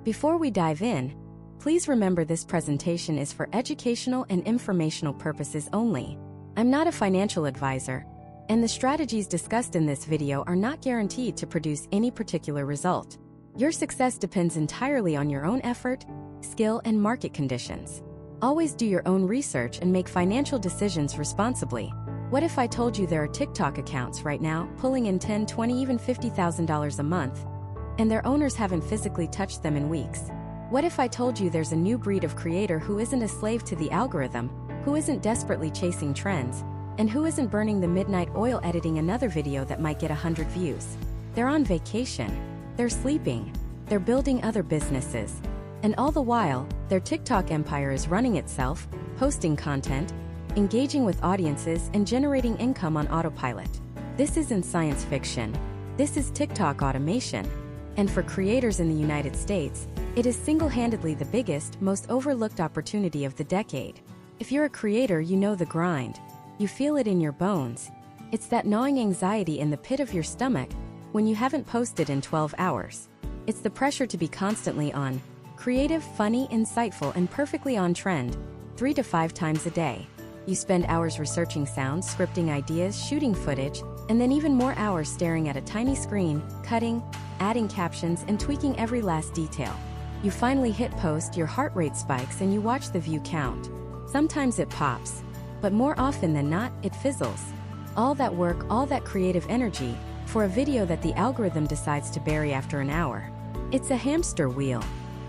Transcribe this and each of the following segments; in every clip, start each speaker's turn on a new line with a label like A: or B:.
A: Before we dive in, please remember this presentation is for educational and informational purposes only. I'm not a financial advisor, and the strategies discussed in this video are not guaranteed to produce any particular result. Your success depends entirely on your own effort, skill, and market conditions. Always do your own research and make financial decisions responsibly. What if I told you there are TikTok accounts right now pulling in $10, $20, even $50,000 a month, and their owners haven't physically touched them in weeks? What if I told you there's a new breed of creator who isn't a slave to the algorithm, who isn't desperately chasing trends, and who isn't burning the midnight oil editing another video that might get 100 views? They're on vacation, they're sleeping, they're building other businesses, and all the while, their TikTok empire is running itself, posting content, engaging with audiences, and generating income on autopilot. This isn't science fiction. This is TikTok automation. And for creators in the United States, it is single-handedly the biggest, most overlooked opportunity of the decade. If you're a creator, you know the grind. You feel it in your bones. It's that gnawing anxiety in the pit of your stomach when you haven't posted in 12 hours. It's the pressure to be constantly on, creative, funny, insightful, and perfectly on trend, 3 to 5 times a day. You spend hours researching sounds, scripting ideas, shooting footage, and then even more hours staring at a tiny screen, cutting, adding captions, and tweaking every last detail. You finally hit post, your heart rate spikes, and you watch the view count. Sometimes it pops, but more often than not, it fizzles. All that work, all that creative energy, for a video that the algorithm decides to bury after an hour. It's a hamster wheel,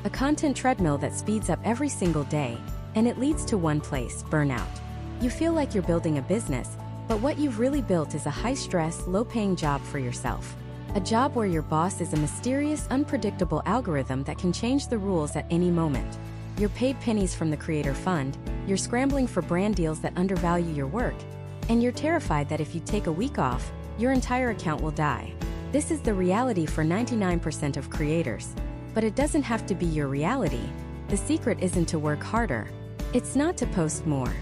A: a content treadmill that speeds up every single day, and it leads to one place: burnout. You feel like you're building a business, but what you've really built is a high-stress, low-paying job for yourself. A job where your boss is a mysterious, unpredictable algorithm that can change the rules at any moment. You're paid pennies from the creator fund, you're scrambling for brand deals that undervalue your work, and you're terrified that if you take a week off, your entire account will die. This is the reality for 99% of creators. But it doesn't have to be your reality. The secret isn't to work harder. It's not to post more.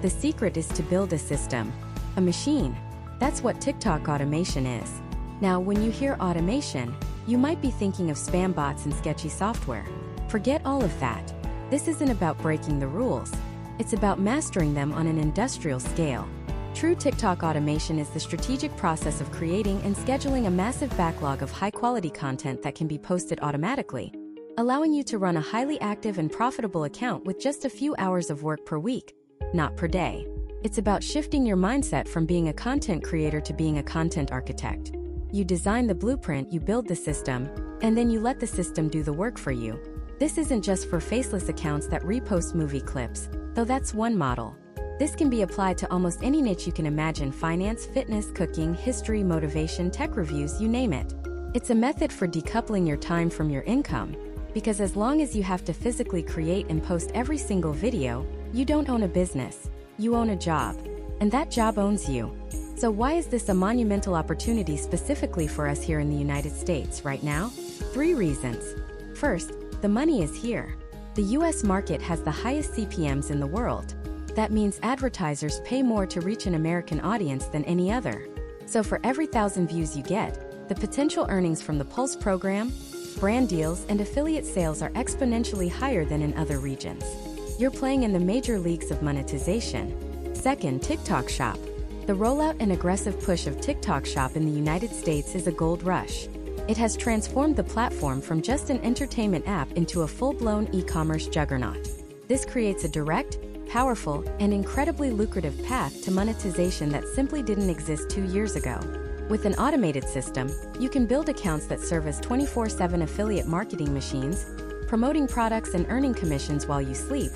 A: The secret is to build a system, a machine. That's what TikTok automation is. Now, when you hear automation, you might be thinking of spam bots and sketchy software. Forget all of that. This isn't about breaking the rules. It's about mastering them on an industrial scale. True TikTok automation is the strategic process of creating and scheduling a massive backlog of high-quality content that can be posted automatically, allowing you to run a highly active and profitable account with just a few hours of work per week, not per day. It's about shifting your mindset from being a content creator to being a content architect. You design the blueprint, you build the system, and then you let the system do the work for you. This isn't just for faceless accounts that repost movie clips, though that's one model. This can be applied to almost any niche you can imagine: finance, fitness, cooking, history, motivation, tech reviews, you name it. It's a method for decoupling your time from your income, because as long as you have to physically create and post every single video, you don't own a business, you own a job, and that job owns you. So why is this a monumental opportunity specifically for us here in the United States right now? 3 reasons. First, the money is here. The US market has the highest CPMs in the world. That means advertisers pay more to reach an American audience than any other. So for every 1,000 views you get, the potential earnings from the Pulse program, brand deals, and affiliate sales are exponentially higher than in other regions. You're playing in the major leagues of monetization. Second, TikTok Shop. The rollout and aggressive push of TikTok Shop in the United States is a gold rush. It has transformed the platform from just an entertainment app into a full-blown e-commerce juggernaut. This creates a direct, powerful, and incredibly lucrative path to monetization that simply didn't exist 2 years ago. With an automated system, you can build accounts that serve as 24/7 affiliate marketing machines, promoting products and earning commissions while you sleep,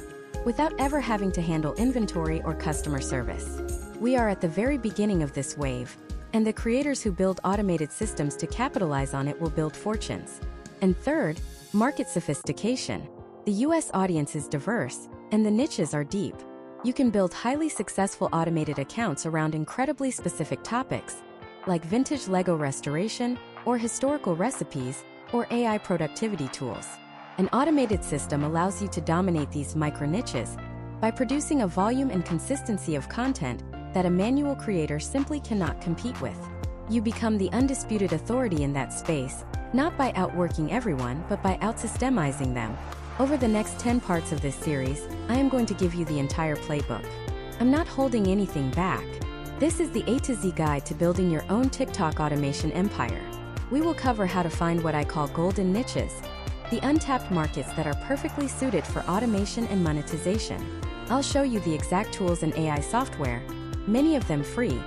A: without ever having to handle inventory or customer service. We are at the very beginning of this wave, and the creators who build automated systems to capitalize on it will build fortunes. And third, market sophistication. The US audience is diverse, and the niches are deep. You can build highly successful automated accounts around incredibly specific topics, like vintage Lego restoration, or historical recipes, or AI productivity tools. An automated system allows you to dominate these micro-niches by producing a volume and consistency of content that a manual creator simply cannot compete with. You become the undisputed authority in that space, not by outworking everyone, but by outsystemizing them. Over the next 10 parts of this series, I am going to give you the entire playbook. I'm not holding anything back. This is the A to Z guide to building your own TikTok automation empire. We will cover how to find what I call golden niches, the untapped markets that are perfectly suited for automation and monetization. I'll show you the exact tools and AI software, many of them free,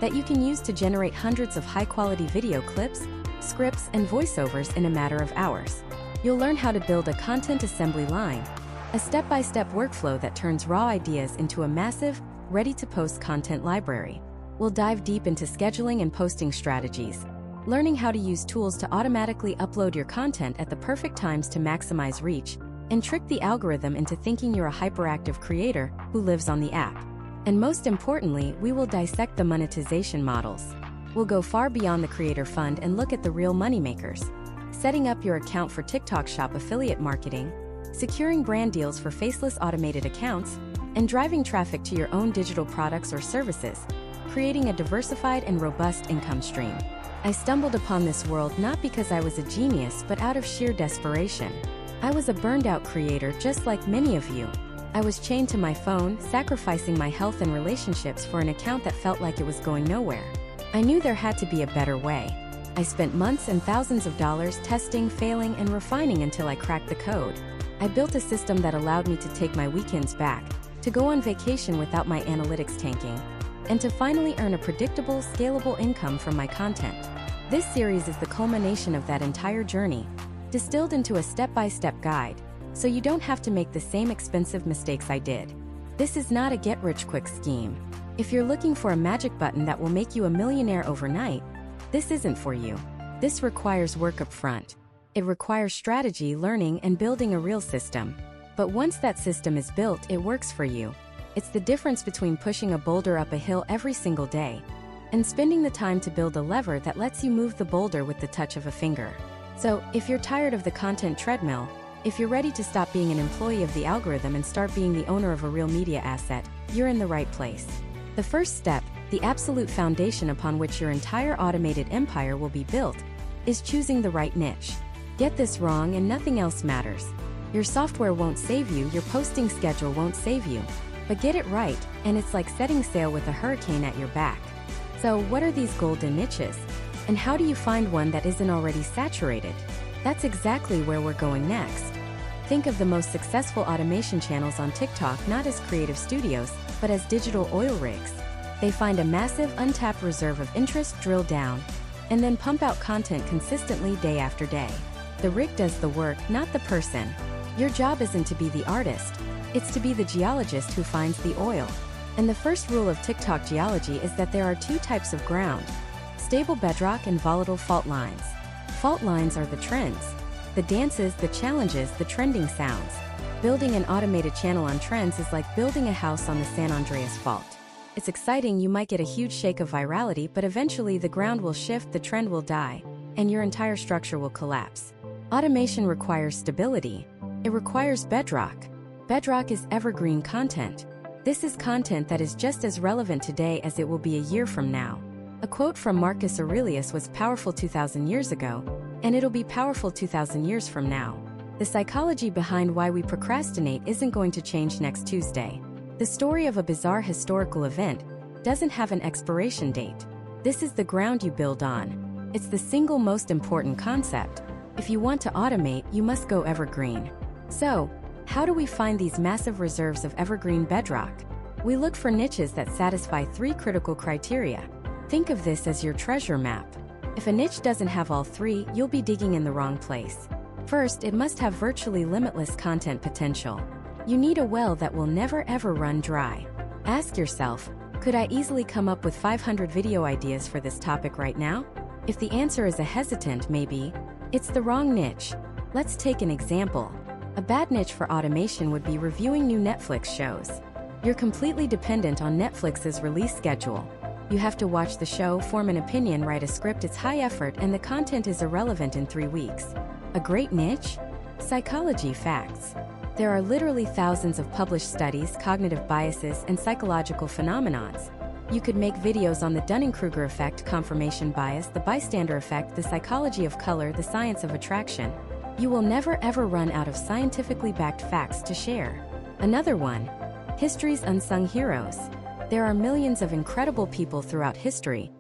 A: that you can use to generate hundreds of high-quality video clips, scripts, and voiceovers in a matter of hours. You'll learn how to build a content assembly line, a step-by-step workflow that turns raw ideas into a massive, ready-to-post content library. We'll dive deep into scheduling and posting strategies, learning how to use tools to automatically upload your content at the perfect times to maximize reach, and trick the algorithm into thinking you're a hyperactive creator who lives on the app. And most importantly, we will dissect the monetization models. We'll go far beyond the creator fund and look at the real moneymakers. Setting up your account for TikTok Shop affiliate marketing, securing brand deals for faceless automated accounts, and driving traffic to your own digital products or services, creating a diversified and robust income stream. I stumbled upon this world not because I was a genius, but out of sheer desperation. I was a burned-out creator just like many of you. I was chained to my phone, sacrificing my health and relationships for an account that felt like it was going nowhere. I knew there had to be a better way. I spent months and thousands of dollars testing, failing, and refining until I cracked the code. I built a system that allowed me to take my weekends back, to go on vacation without my analytics tanking, and to finally earn a predictable, scalable income from my content. This series is the culmination of that entire journey, distilled into a step-by-step guide, so you don't have to make the same expensive mistakes I did. This is not a get-rich-quick scheme. If you're looking for a magic button that will make you a millionaire overnight, this isn't for you. This requires work up front. It requires strategy, learning, and building a real system. But once that system is built, it works for you. It's the difference between pushing a boulder up a hill every single day and spending the time to build a lever that lets you move the boulder with the touch of a finger. So, if you're tired of the content treadmill, if you're ready to stop being an employee of the algorithm and start being the owner of a real media asset, you're in the right place. The first step, the absolute foundation upon which your entire automated empire will be built, is choosing the right niche. Get this wrong and nothing else matters. Your software won't save you, your posting schedule won't save you. But get it right, and it's like setting sail with a hurricane at your back. So what are these golden niches? And how do you find one that isn't already saturated? That's exactly where we're going next. Think of the most successful automation channels on TikTok not as creative studios, but as digital oil rigs. They find a massive untapped reserve of interest, drill down, and then pump out content consistently day after day. The rig does the work, not the person. Your job isn't to be the artist. It's to be the geologist who finds the oil. And the first rule of TikTok geology is that there are two types of ground: stable bedrock and volatile fault lines. Fault lines are the trends, the dances, the challenges, the trending sounds. Building an automated channel on trends is like building a house on the San Andreas Fault. It's exciting, you might get a huge shake of virality, but eventually the ground will shift, the trend will die, and your entire structure will collapse. Automation requires stability. It requires bedrock. Bedrock is evergreen content. This is content that is just as relevant today as it will be a year from now. A quote from Marcus Aurelius was powerful 2,000 years ago, and it'll be powerful 2,000 years from now. The psychology behind why we procrastinate isn't going to change next Tuesday. The story of a bizarre historical event doesn't have an expiration date. This is the ground you build on. It's the single most important concept. If you want to automate, you must go evergreen. So, how do we find these massive reserves of evergreen bedrock? We look for niches that satisfy three critical criteria. Think of this as your treasure map. If a niche doesn't have all three, you'll be digging in the wrong place. First, it must have virtually limitless content potential. You need a well that will never ever run dry. Ask yourself, could I easily come up with 500 video ideas for this topic right now? If the answer is a hesitant maybe, it's the wrong niche. Let's take an example. A bad niche for automation would be reviewing new Netflix shows. You're completely dependent on Netflix's release schedule. You have to watch the show, form an opinion, write a script. It's high effort and the content is irrelevant in 3 weeks. A great niche? Psychology facts. There are literally thousands of published studies, cognitive biases, and psychological phenomenons. You could make videos on the Dunning-Kruger effect, confirmation bias, the bystander effect, the psychology of color, the science of attraction. You will never ever run out of scientifically backed facts to share. Another one, history's unsung heroes. There are millions of incredible people throughout history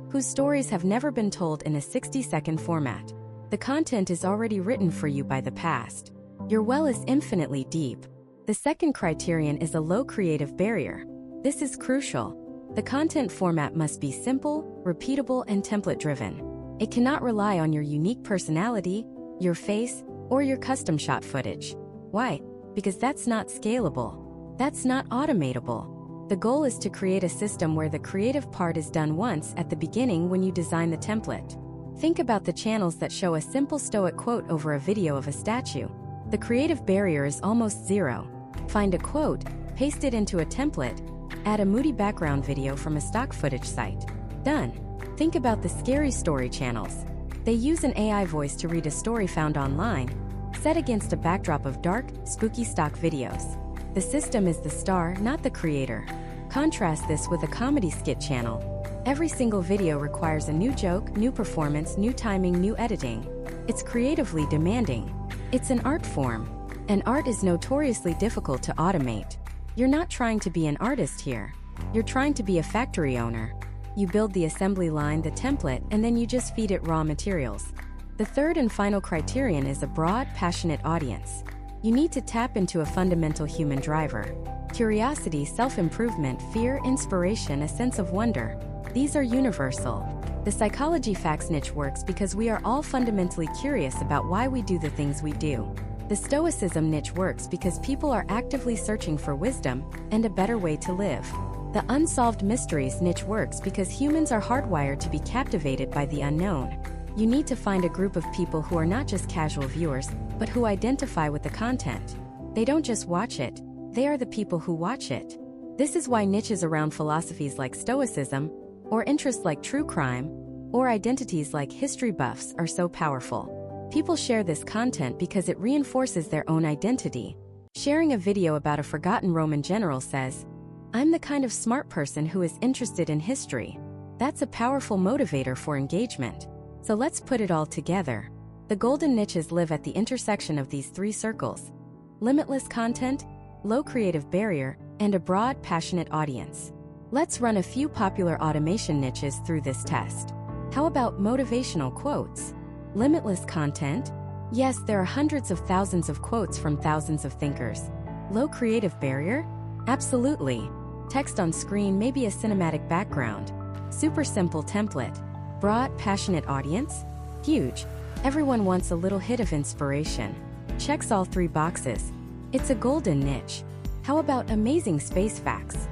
A: whose stories have never been told in a 60-second format. The content is already written for you by the past. Your well is infinitely deep. The second criterion is a low creative barrier. This is crucial. The content format must be simple, repeatable, and template-driven. It cannot rely on your unique personality, your face, or your custom shot footage. Why? Because that's not scalable. That's not automatable. The goal is to create a system where the creative part is done once at the beginning when you design the template. Think about the channels that show a simple stoic quote over a video of a statue. The creative barrier is almost zero. Find a quote, paste it into a template, add a moody background video from a stock footage site. Done. Think about the scary story channels. They use an AI voice to read a story found online, set against a backdrop of dark, spooky stock videos. The system is the star, not the creator. Contrast this with a comedy skit channel. Every single video requires a new joke, new performance, new timing, new editing. It's creatively demanding. It's an art form. And art is notoriously difficult to automate. You're not trying to be an artist here. You're trying to be a factory owner. You build the assembly line, the template, and then you just feed it raw materials. The third and final criterion is a broad, passionate audience. You need to tap into a fundamental human driver. Curiosity, self-improvement, fear, inspiration, a sense of wonder. These are universal. The psychology facts niche works because we are all fundamentally curious about why we do the things we do. The stoicism niche works because people are actively searching for wisdom and a better way to live. The unsolved mysteries niche works because humans are hardwired to be captivated by the unknown. You need to find a group of people who are not just casual viewers, but who identify with the content. They don't just watch it, they are the people who watch it. This is why niches around philosophies like Stoicism, or interests like true crime, or identities like history buffs are so powerful. People share this content because it reinforces their own identity. Sharing a video about a forgotten Roman general says, "I'm the kind of smart person who is interested in history." That's a powerful motivator for engagement. So let's put it all together. The golden niches live at the intersection of these three circles: limitless content, low creative barrier, and a broad, passionate audience. Let's run a few popular automation niches through this test. How about motivational quotes? Limitless content? Yes, there are hundreds of thousands of quotes from thousands of thinkers. Low creative barrier? Absolutely. Text on screen, maybe a cinematic background. Super simple template. Broad, passionate audience? Huge. Everyone wants a little hit of inspiration. Checks all three boxes. It's a golden niche. How about amazing space facts?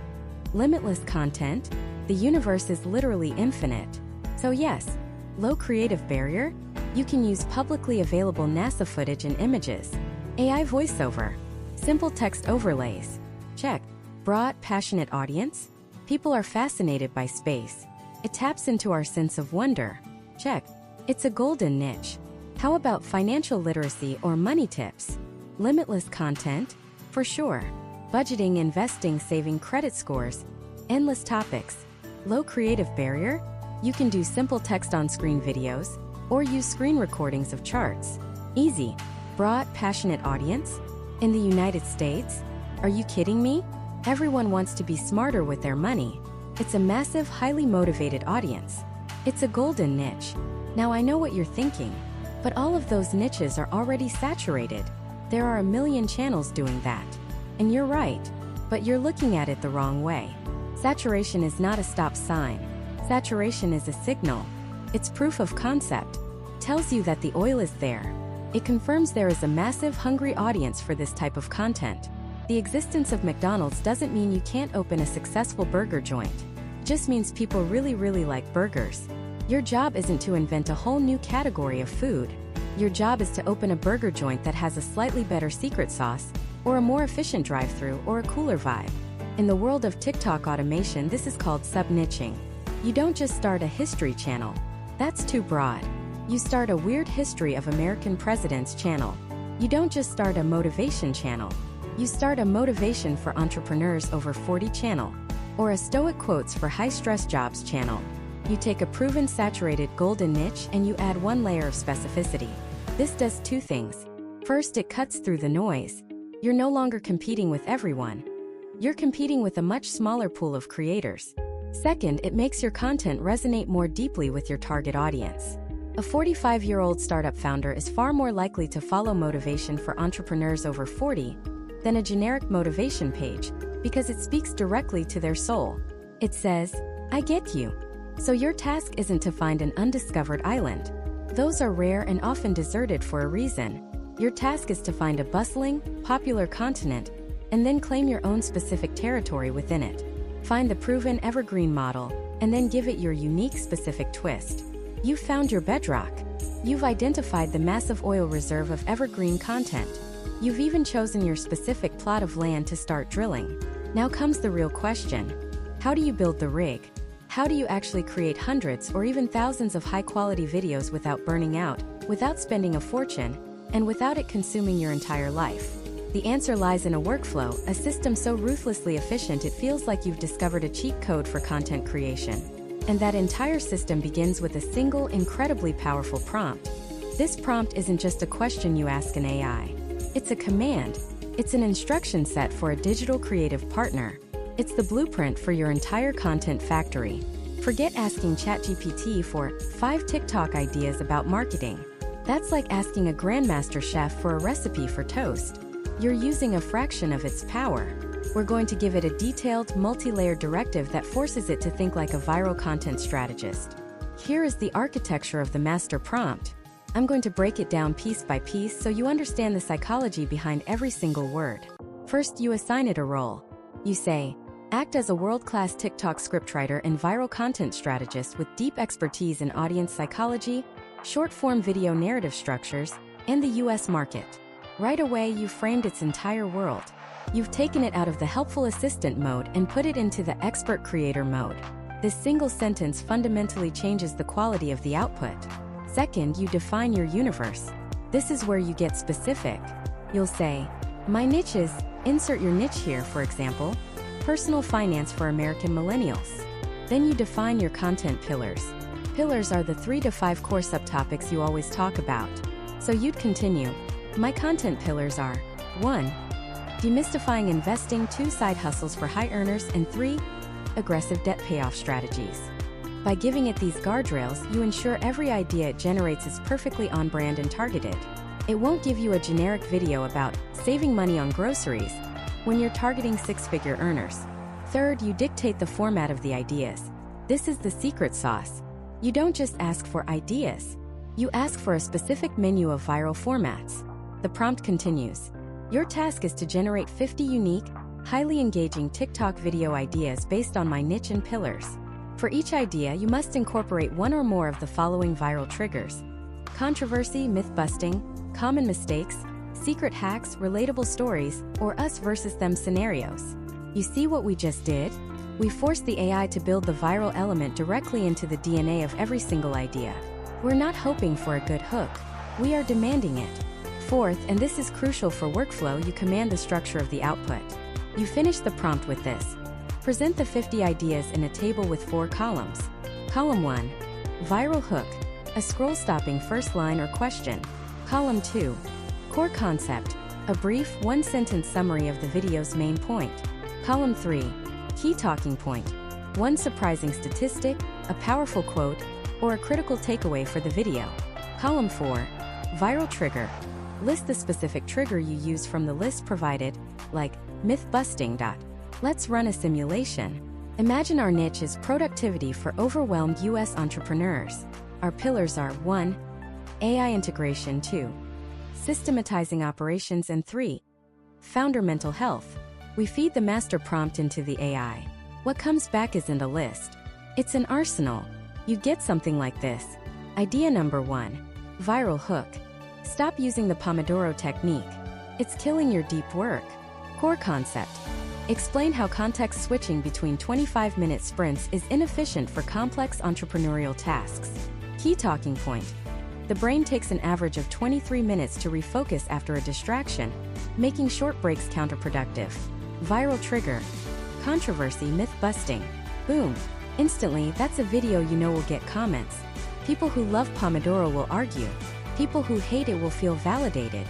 A: Limitless content? The universe is literally infinite. So yes, low creative barrier? You can use publicly available NASA footage and images. AI voiceover. Simple text overlays. Check. Broad, passionate audience? People are fascinated by space. It taps into our sense of wonder. Check. It's a golden niche. How about financial literacy or money tips? Limitless content? For sure. Budgeting, investing, saving, credit scores. Endless topics. Low creative barrier? You can do simple text on screen videos, or use screen recordings of charts. Easy. Broad, passionate audience? In the United States? Are you kidding me? Everyone wants to be smarter with their money. It's a massive, highly motivated audience. It's a golden niche. Now I know what you're thinking, but all of those niches are already saturated. There are a million channels doing that. And you're right, but you're looking at it the wrong way. Saturation is not a stop sign. Saturation is a signal. It's proof of concept. Tells you that the oil is there. It confirms there is a massive, hungry audience for this type of content. The existence of McDonald's doesn't mean you can't open a successful burger joint. It just means people really like burgers. Your job isn't to invent a whole new category of food. Your job is to open a burger joint that has a slightly better secret sauce, or a more efficient drive-thru, or a cooler vibe. In the world of TikTok automation, this is called sub-niching. You don't just start a history channel. That's too broad. You start a weird history of American presidents channel. You don't just start a motivation channel. You start a motivation for entrepreneurs over 40 channel. or a stoic quotes for high-stress jobs channel. You take a proven saturated golden niche and you add one layer of specificity. This does two things. First, it cuts through the noise. You're no longer competing with everyone. You're competing with a much smaller pool of creators. Second, it makes your content resonate more deeply with your target audience. A 45-year-old startup founder is far more likely to follow motivation for entrepreneurs over 40 than a generic motivation page, because it speaks directly to their soul. It says, "I get you." So your task isn't to find an undiscovered island. Those are rare and often deserted for a reason. Your task is to find a bustling, popular continent and then claim your own specific territory within it. Find the proven evergreen model and then give it your unique specific twist. You've found your bedrock. You've identified the massive oil reserve of evergreen content. You've even chosen your specific plot of land to start drilling. Now comes the real question. How do you build the rig? How do you actually create hundreds or even thousands of high-quality videos without burning out, without spending a fortune, and without it consuming your entire life? The answer lies in a workflow, a system so ruthlessly efficient it feels like you've discovered a cheat code for content creation. And that entire system begins with a single, incredibly powerful prompt. This prompt isn't just a question you ask an AI. It's a command. It's an instruction set for a digital creative partner. It's the blueprint for your entire content factory. Forget asking ChatGPT for 5 TikTok ideas about marketing. That's like asking a grandmaster chef for a recipe for toast. You're using a fraction of its power. We're going to give it a detailed, multi-layered directive that forces it to think like a viral content strategist. Here is the architecture of the master prompt. I'm going to break it down piece by piece so you understand the psychology behind every single word. First, you assign it a role. You say, act as a world-class TikTok scriptwriter and viral content strategist with deep expertise in audience psychology, short-form video narrative structures, and the US market. Right away, you framed its entire world. You've taken it out of the helpful assistant mode and put it into the expert creator mode. This single sentence fundamentally changes the quality of the output. Second, you define your universe. This is where you get specific. You'll say, my niche is, insert your niche here, for example, personal finance for American millennials. Then you define your content pillars. Pillars are the 3 to 5 core subtopics you always talk about. So you'd continue, my content pillars are 1. Demystifying investing, 2. Side hustles for high earners, and 3. Aggressive debt payoff strategies. By giving it these guardrails, you ensure every idea it generates is perfectly on brand and targeted. It won't give you a generic video about saving money on groceries when you're targeting 6-figure earners. Third, you dictate the format of the ideas. This is the secret sauce. You don't just ask for ideas. You ask for a specific menu of viral formats. The prompt continues. Your task is to generate 50 unique, highly engaging TikTok video ideas based on my niche and pillars. For each idea, you must incorporate one or more of the following viral triggers: controversy, myth-busting, common mistakes, secret hacks, relatable stories, or us versus them scenarios. You see what we just did? We forced the AI to build the viral element directly into the DNA of every single idea. We're not hoping for a good hook. We are demanding it. Fourth, and this is crucial for workflow, you command the structure of the output. You finish the prompt with this. Present the 50 ideas in a table with 4 columns. Column 1. Viral hook. A scroll-stopping first line or question. Column 2. Core concept. A brief, one-sentence summary of the video's main point. Column 3. Key talking point. One surprising statistic, a powerful quote, or a critical takeaway for the video. Column 4. Viral trigger. List the specific trigger you use from the list provided, like myth-busting. Let's run a simulation. Imagine our niche is productivity for overwhelmed US entrepreneurs. Our pillars are 1. AI integration, 2. Systematizing operations, and 3. Founder mental health. We feed the master prompt into the AI. What comes back isn't a list. It's an arsenal. You get something like this. Idea number 1. Viral hook. Stop using the Pomodoro technique. It's killing your deep work. Core concept. Explain how context switching between 25-minute sprints is inefficient for complex entrepreneurial tasks. Key talking point. The brain takes an average of 23 minutes to refocus after a distraction, making short breaks counterproductive. Viral trigger. controversy, myth busting. Boom. Instantly, that's a video you know will get comments. People who love Pomodoro will argue. People who hate it will feel validated.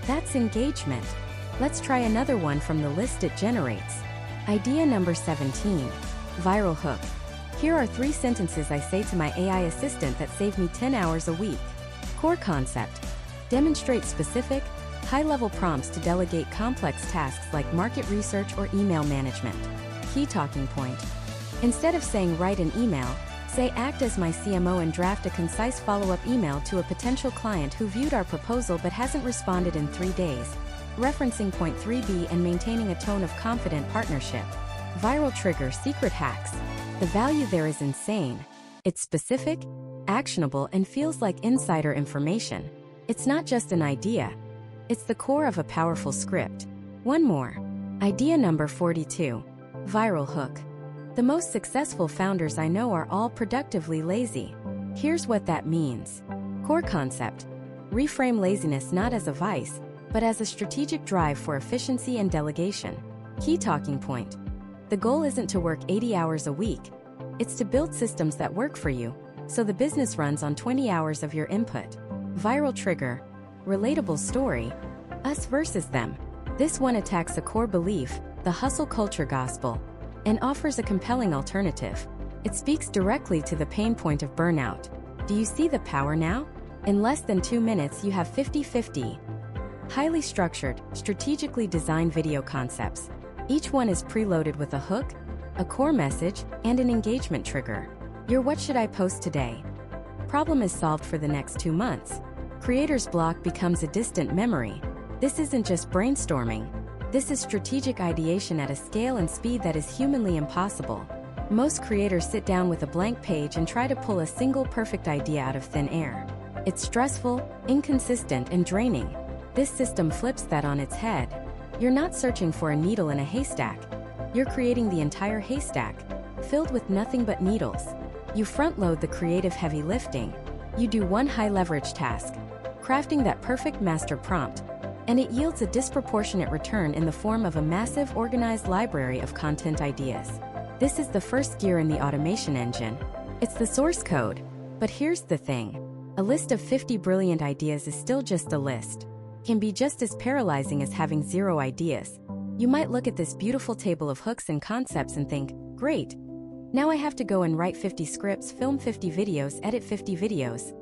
A: That's engagement. Let's try another one from the list it generates. Idea number 17. Viral hook. Here are 3 sentences I say to my AI assistant that save me 10 hours a week. Core concept. Demonstrate specific, high-level prompts to delegate complex tasks like market research or email management. Key talking point. Instead of saying write an email, say act as my CMO and draft a concise follow-up email to a potential client who viewed our proposal but hasn't responded in 3 days, referencing point 3B and maintaining a tone of confident partnership. Viral trigger secret hacks. The value there is insane. It's specific, actionable, and feels like insider information. It's not just an idea. It's the core of a powerful script. One more. Idea number 42. Viral hook. The most successful founders I know are all productively lazy. Here's what that means. Core concept. Reframe laziness not as a vice, but as a strategic drive for efficiency and delegation. Key talking point. The goal isn't to work 80 hours a week. It's to build systems that work for you, so the business runs on 20 hours of your input. Viral trigger. Relatable story. Us versus them. This one attacks a core belief, the hustle culture gospel, and offers a compelling alternative. It speaks directly to the pain point of burnout. Do you see the power now? In less than 2 minutes you have 50-50. Highly structured, strategically designed video concepts. Each one is preloaded with a hook, a core message, and an engagement trigger. Your what should I post today? Problem is solved for the next 2 months. Creator's block becomes a distant memory. This isn't just brainstorming. This is strategic ideation at a scale and speed that is humanly impossible. Most creators sit down with a blank page and try to pull a single perfect idea out of thin air. It's stressful, inconsistent, and draining. This system flips that on its head. You're not searching for a needle in a haystack. You're creating the entire haystack, filled with nothing but needles. You front-load the creative heavy lifting. You do one high-leverage task, crafting that perfect master prompt, and it yields a disproportionate return in the form of a massive organized library of content ideas. This is the first gear in the automation engine. It's the source code. But here's the thing. A list of 50 brilliant ideas is still just a list. Can be just as paralyzing as having 0 ideas. You might look at this beautiful table of hooks and concepts and think, great. Now I have to go and write 50 scripts, film 50 videos, edit 50 videos.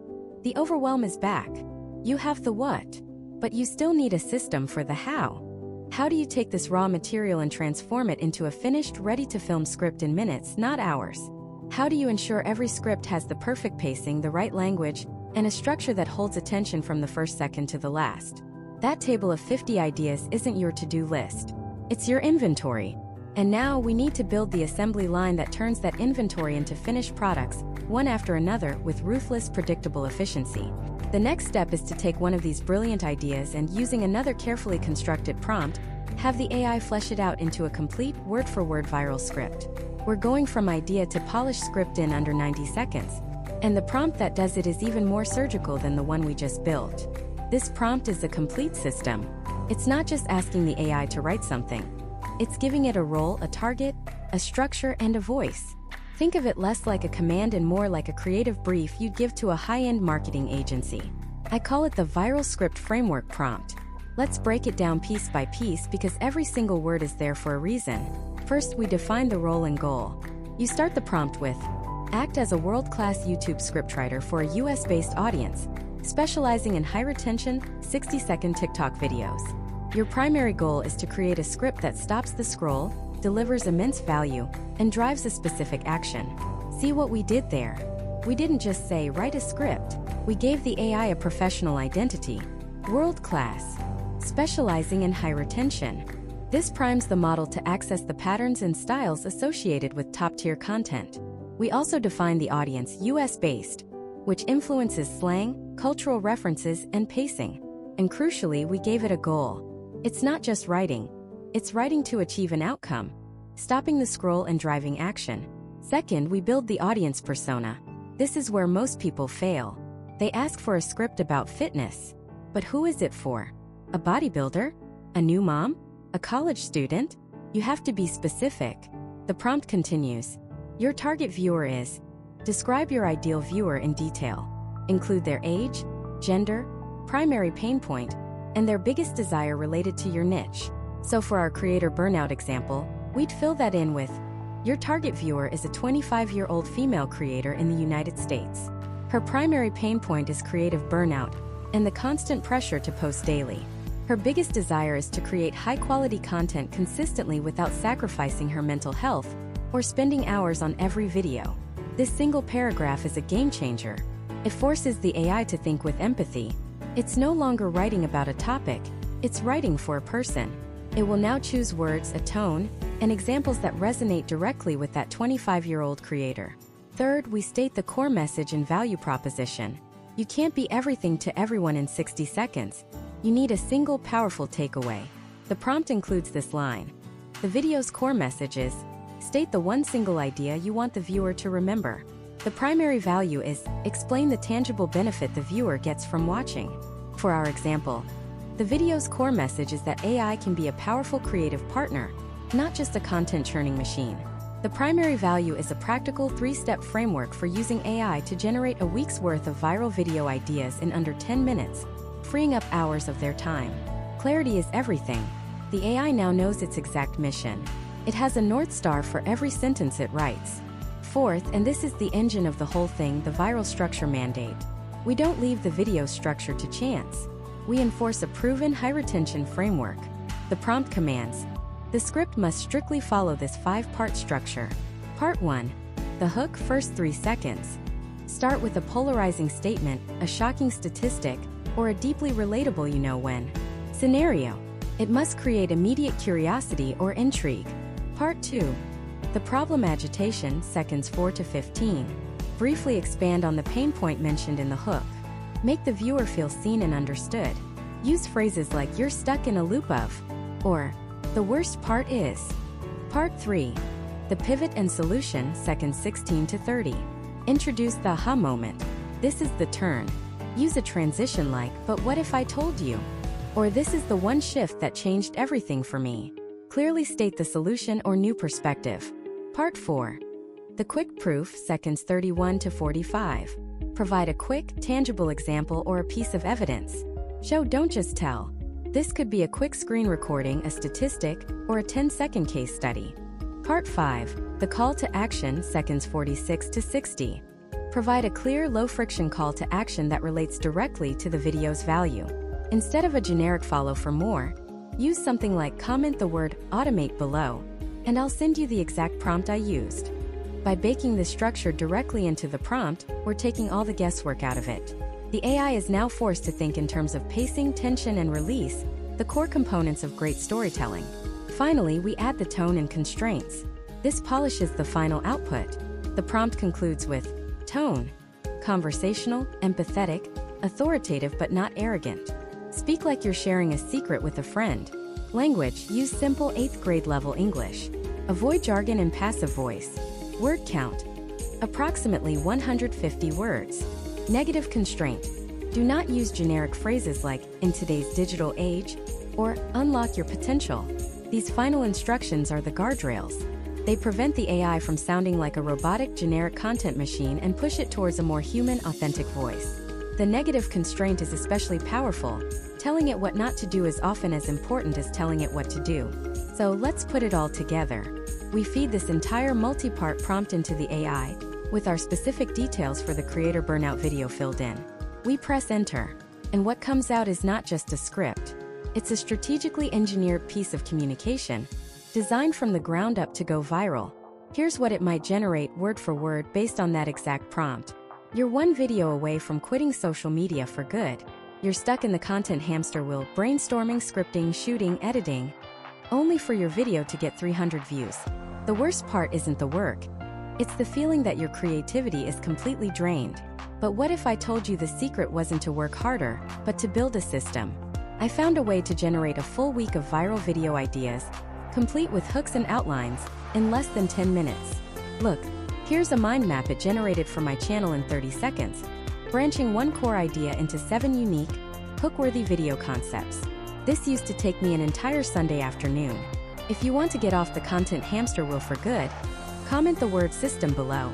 A: The overwhelm is back. You have the what, but you still need a system for the how. How do you take this raw material and transform it into a finished, ready-to-film script in minutes, not hours? How do you ensure every script has the perfect pacing, the right language, and a structure that holds attention from the first second to the last? That table of 50 ideas isn't your to-do list. It's your inventory. And now we need to build the assembly line that turns that inventory into finished products, one after another, with ruthless, predictable efficiency. The next step is to take one of these brilliant ideas and, using another carefully constructed prompt, have the AI flesh it out into a complete, word-for-word viral script. We're going from idea to polished script in under 90 seconds. And the prompt that does it is even more surgical than the one we just built. This prompt is a complete system. It's not just asking the AI to write something. It's giving it a role, a target, a structure, and a voice. Think of it less like a command and more like a creative brief you'd give to a high-end marketing agency. I call it the Viral Script Framework prompt. Let's break it down piece by piece because every single word is there for a reason. First, we define the role and goal. You start the prompt with, act as a world-class YouTube scriptwriter for a US-based audience, specializing in high-retention, 60-second TikTok videos. Your primary goal is to create a script that stops the scroll, delivers immense value, and drives a specific action. See what we did there? We didn't just say, write a script. We gave the AI a professional identity. World-class. Specializing in high retention. This primes the model to access the patterns and styles associated with top-tier content. We also define the audience, US-based, which influences slang, cultural references, and pacing. And crucially, we gave it a goal. It's not just writing. It's writing to achieve an outcome, stopping the scroll and driving action. Second, we build the audience persona. This is where most people fail. They ask for a script about fitness. But who is it for? A bodybuilder? A new mom? A college student? You have to be specific. The prompt continues. Your target viewer is. Describe your ideal viewer in detail. Include their age, gender, primary pain point, and their biggest desire related to your niche. So for our creator burnout example, we'd fill that in with, your target viewer is a 25-year-old female creator in the United States. Her primary pain point is creative burnout and the constant pressure to post daily. Her biggest desire is to create high-quality content consistently without sacrificing her mental health or spending hours on every video. This single paragraph is a game changer. It forces the AI to think with empathy. It's no longer writing about a topic, it's writing for a person. It will now choose words, a tone, and examples that resonate directly with that 25-year-old creator. Third, we state the core message and value proposition. You can't be everything to everyone in 60 seconds. You need a single powerful takeaway. The prompt includes this line. The video's core message is, state the one single idea you want the viewer to remember. The primary value is, explain the tangible benefit the viewer gets from watching. For our example, the video's core message is that AI can be a powerful creative partner, not just a content churning machine. The primary value is a practical 3-step framework for using AI to generate a week's worth of viral video ideas in under 10 minutes, freeing up hours of their time. Clarity is everything. The AI now knows its exact mission. It has a North Star for every sentence it writes. Fourth, and this is the engine of the whole thing, the viral structure mandate. We don't leave the video structure to chance. We enforce a proven high-retention framework. The prompt commands. The script must strictly follow this 5-part structure. Part 1. The hook, first 3 seconds. Start with a polarizing statement, a shocking statistic, or a deeply relatable you-know-when. Scenario. It must create immediate curiosity or intrigue. Part 2. The problem, agitation, seconds 4 to 15. Briefly expand on the pain point mentioned in the hook. Make the viewer feel seen and understood. Use phrases like "you're stuck in a loop of," or "the worst part is." Part 3. The pivot and solution, seconds 16 to 30. Introduce the aha moment. This is the turn. Use a transition like, "But what if I told you?" Or "This is the one shift that changed everything for me." Clearly state the solution or new perspective. Part 4. The quick proof, seconds 31 to 45. Provide a quick, tangible example or a piece of evidence. Show, don't just tell. This could be a quick screen recording, a statistic, or a 10-second case study. Part 5. The call to action, seconds 46 to 60. Provide a clear, low-friction call to action that relates directly to the video's value. Instead of a generic follow for more, use something like comment the word automate below, and I'll send you the exact prompt I used. By baking the structure directly into the prompt, we're taking all the guesswork out of it. The AI is now forced to think in terms of pacing, tension, and release, the core components of great storytelling. Finally, we add the tone and constraints. This polishes the final output. The prompt concludes with tone. Conversational, empathetic, authoritative but not arrogant. Speak like you're sharing a secret with a friend. Language, use simple 8th grade level English. Avoid jargon and passive voice. Word count, approximately 150 words. Negative constraint, do not use generic phrases like, in today's digital age, or unlock your potential. These final instructions are the guardrails. They prevent the AI from sounding like a robotic generic content machine and push it towards a more human, authentic voice. The negative constraint is especially powerful. Telling it what not to do is often as important as telling it what to do. So let's put it all together. We feed this entire multi-part prompt into the AI, with our specific details for the creator burnout video filled in. We press enter, and what comes out is not just a script. It's a strategically engineered piece of communication, designed from the ground up to go viral. Here's what it might generate word for word based on that exact prompt. You're one video away from quitting social media for good. You're stuck in the content hamster wheel, brainstorming, scripting, shooting, editing, only for your video to get 300 views. The worst part isn't the work. It's the feeling that your creativity is completely drained. But what if I told you the secret wasn't to work harder, but to build a system? I found a way to generate a full week of viral video ideas, complete with hooks and outlines, in less than 10 minutes. Look, here's a mind map it generated for my channel in 30 seconds, branching one core idea into 7 unique, hook-worthy video concepts. This used to take me an entire Sunday afternoon. If you want to get off the content hamster wheel for good, comment the word system below,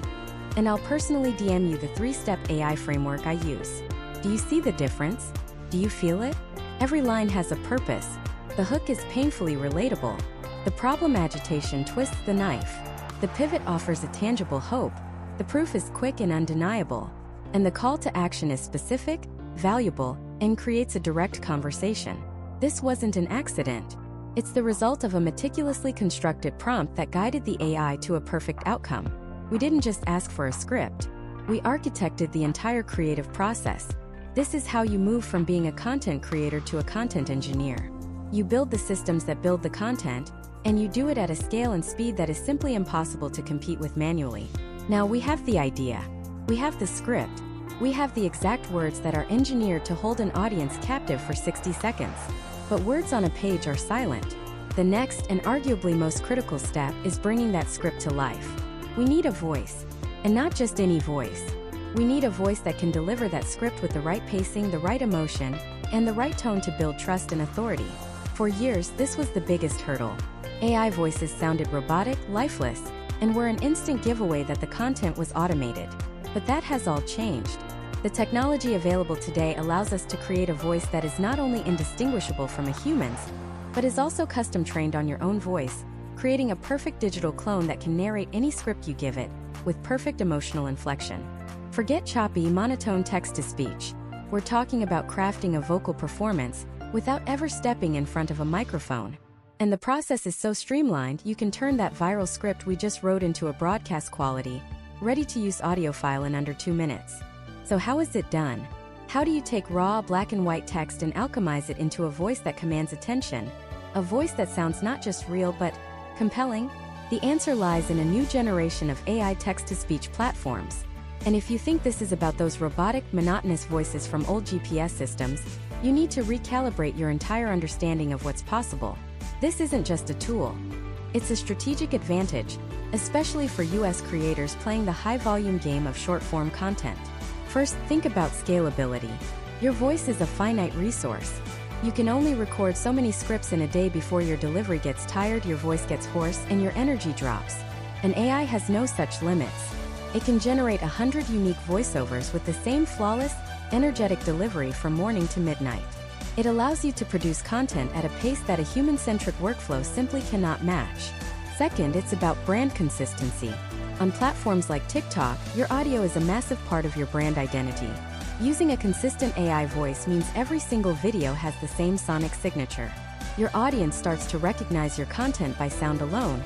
A: and I'll personally DM you the 3-step AI framework I use. Do you see the difference? Do you feel it? Every line has a purpose. The hook is painfully relatable. The problem agitation twists the knife. The pivot offers a tangible hope. The proof is quick and undeniable. And the call to action is specific, valuable, and creates a direct conversation. This wasn't an accident. It's the result of a meticulously constructed prompt that guided the AI to a perfect outcome. We didn't just ask for a script. We architected the entire creative process. This is how you move from being a content creator to a content engineer. You build the systems that build the content, and you do it at a scale and speed that is simply impossible to compete with manually. Now we have the idea. We have the script. We have the exact words that are engineered to hold an audience captive for 60 seconds. But words on a page are silent. The next and arguably most critical step is bringing that script to life. We need a voice. And not just any voice. We need a voice that can deliver that script with the right pacing, the right emotion, and the right tone to build trust and authority. For years, this was the biggest hurdle. AI voices sounded robotic, lifeless, and were an instant giveaway that the content was automated. But that has all changed. The technology available today allows us to create a voice that is not only indistinguishable from a human's, but is also custom trained on your own voice, creating a perfect digital clone that can narrate any script you give it, with perfect emotional inflection. Forget choppy, monotone text-to-speech. We're talking about crafting a vocal performance without ever stepping in front of a microphone. And the process is so streamlined, you can turn that viral script we just wrote into a broadcast quality, ready-to-use audio file in under 2 minutes. So how is it done? How do you take raw, black and white text and alchemize it into a voice that commands attention? A voice that sounds not just real but compelling? The answer lies in a new generation of AI text-to-speech platforms. And if you think this is about those robotic, monotonous voices from old GPS systems, you need to recalibrate your entire understanding of what's possible. This isn't just a tool. It's a strategic advantage, especially for US creators playing the high-volume game of short-form content. First, think about scalability. Your voice is a finite resource. You can only record so many scripts in a day before your delivery gets tired, your voice gets hoarse, and your energy drops. An AI has no such limits. It can generate 100 unique voiceovers with the same flawless, energetic delivery from morning to midnight. It allows you to produce content at a pace that a human-centric workflow simply cannot match. Second, it's about brand consistency. On platforms like TikTok, your audio is a massive part of your brand identity. Using a consistent AI voice means every single video has the same sonic signature. Your audience starts to recognize your content by sound alone,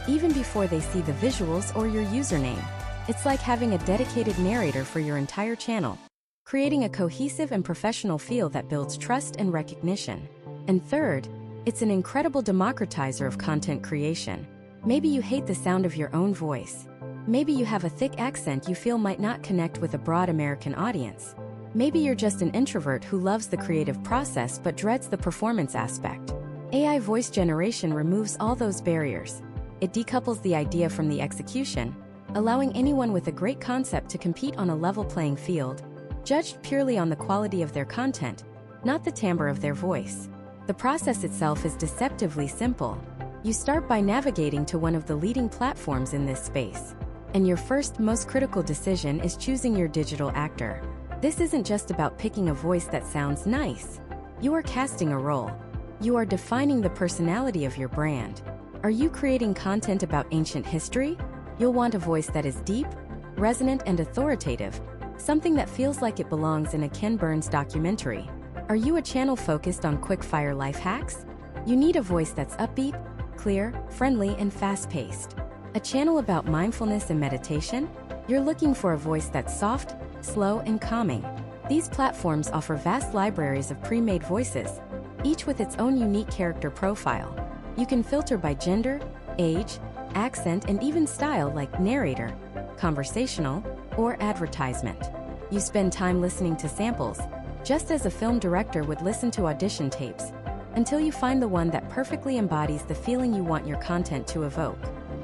A: even before they see the visuals or your username. It's like having a dedicated narrator for your entire channel, creating a cohesive and professional feel that builds trust and recognition. And third, it's an incredible democratizer of content creation. Maybe you hate the sound of your own voice. Maybe you have a thick accent you feel might not connect with a broad American audience. Maybe you're just an introvert who loves the creative process but dreads the performance aspect. AI voice generation removes all those barriers. It decouples the idea from the execution, allowing anyone with a great concept to compete on a level playing field, judged purely on the quality of their content, not the timbre of their voice. The process itself is deceptively simple. You start by navigating to one of the leading platforms in this space. And your first, most critical decision is choosing your digital actor. This isn't just about picking a voice that sounds nice. You are casting a role. You are defining the personality of your brand. Are you creating content about ancient history? You'll want a voice that is deep, resonant, and authoritative, something that feels like it belongs in a Ken Burns documentary. Are you a channel focused on quick-fire life hacks? You need a voice that's upbeat, clear, friendly, and fast-paced. A channel about mindfulness and meditation? You're looking for a voice that's soft, slow, and calming. These platforms offer vast libraries of pre-made voices, each with its own unique character profile. You can filter by gender, age, accent, and even style like narrator, conversational, or advertisement. You spend time listening to samples, just as a film director would listen to audition tapes, until you find the one that perfectly embodies the feeling you want your content to evoke.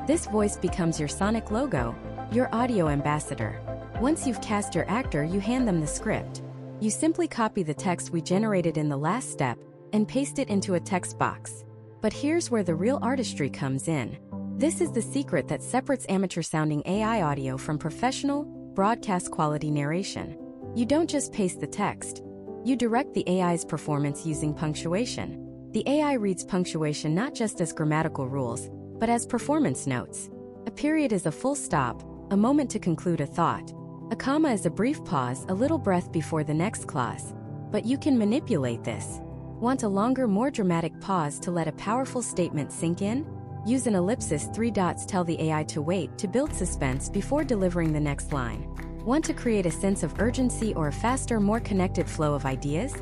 A: This voice becomes your sonic logo, your audio ambassador. Once you've cast your actor, you hand them the script. You simply copy the text we generated in the last step and paste it into a text box. But here's where the real artistry comes in. This is the secret that separates amateur-sounding AI audio from professional, broadcast-quality narration. You don't just paste the text. You direct the AI's performance using punctuation. The AI reads punctuation not just as grammatical rules, but as performance notes. A period is a full stop, a moment to conclude a thought. A comma is a brief pause, a little breath before the next clause. But you can manipulate this. Want a longer, more dramatic pause to let a powerful statement sink in? Use an ellipsis, 3 dots tell the AI to wait to build suspense before delivering the next line. Want to create a sense of urgency or a faster, more connected flow of ideas?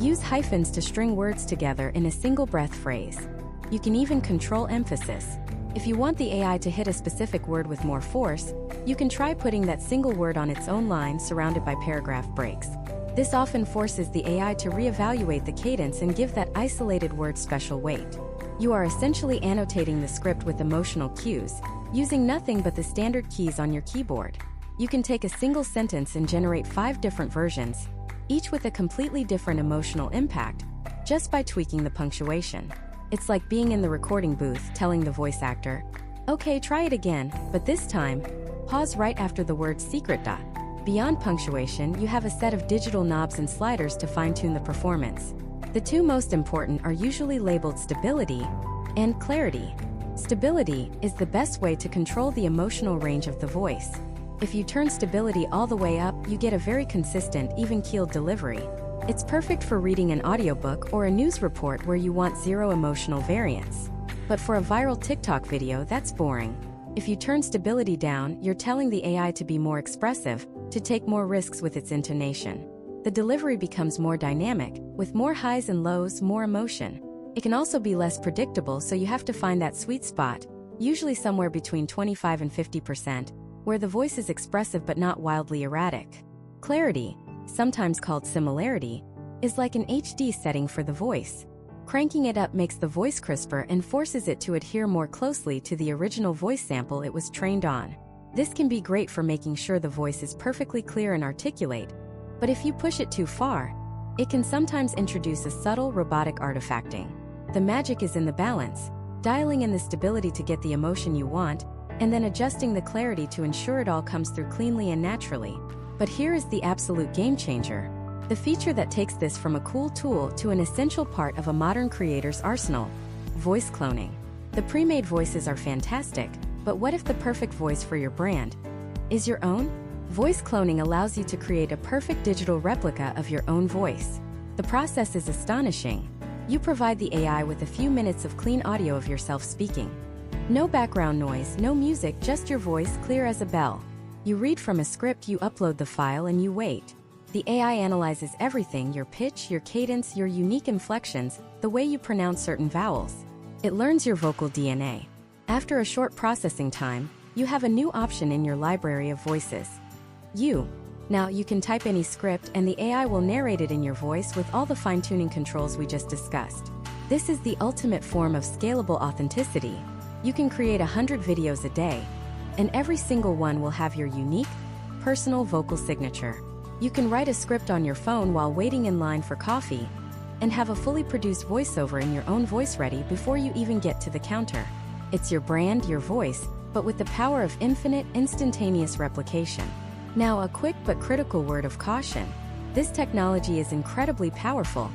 A: Use hyphens to string words together in a single breath phrase. You can even control emphasis. If you want the AI to hit a specific word with more force, you can try putting that single word on its own line surrounded by paragraph breaks. This often forces the AI to reevaluate the cadence and give that isolated word special weight. You are essentially annotating the script with emotional cues, using nothing but the standard keys on your keyboard. You can take a single sentence and generate 5 different versions, each with a completely different emotional impact, just by tweaking the punctuation. It's like being in the recording booth telling the voice actor, "Okay, try it again, but this time, pause right after the word secret dot." Beyond punctuation, you have a set of digital knobs and sliders to fine-tune the performance. The two most important are usually labeled stability and clarity. Stability is the best way to control the emotional range of the voice. If you turn stability all the way up, you get a very consistent, even-keeled delivery. It's perfect for reading an audiobook or a news report where you want zero emotional variance. But for a viral TikTok video, that's boring. If you turn stability down, you're telling the AI to be more expressive, to take more risks with its intonation. The delivery becomes more dynamic, with more highs and lows, more emotion. It can also be less predictable, so you have to find that sweet spot, usually somewhere between 25 and 50%, where the voice is expressive but not wildly erratic. Clarity, sometimes called similarity, is like an HD setting for the voice. Cranking it up makes the voice crisper and forces it to adhere more closely to the original voice sample it was trained on. This can be great for making sure the voice is perfectly clear and articulate, but if you push it too far, it can sometimes introduce a subtle robotic artifacting. The magic is in the balance, dialing in the stability to get the emotion you want, and then adjusting the clarity to ensure it all comes through cleanly and naturally. But here is the absolute game changer. The feature that takes this from a cool tool to an essential part of a modern creator's arsenal: voice cloning. The pre-made voices are fantastic, but what if the perfect voice for your brand is your own? Voice cloning allows you to create a perfect digital replica of your own voice. The process is astonishing. You provide the AI with a few minutes of clean audio of yourself speaking. No background noise, no music, just your voice clear as a bell. You read from a script, you upload the file, and you wait. The AI analyzes everything: your pitch, your cadence, your unique inflections, the way you pronounce certain vowels. It learns your vocal DNA. After a short processing time, you have a new option in your library of voices. Now you can type any script and the AI will narrate it in your voice with all the fine-tuning controls we just discussed. This is the ultimate form of scalable authenticity. You can create 100 videos a day, and every single one will have your unique, personal vocal signature. You can write a script on your phone while waiting in line for coffee, and have a fully produced voiceover in your own voice ready before you even get to the counter. It's your brand, your voice, but with the power of infinite, instantaneous replication. Now, a quick but critical word of caution. This technology is incredibly powerful,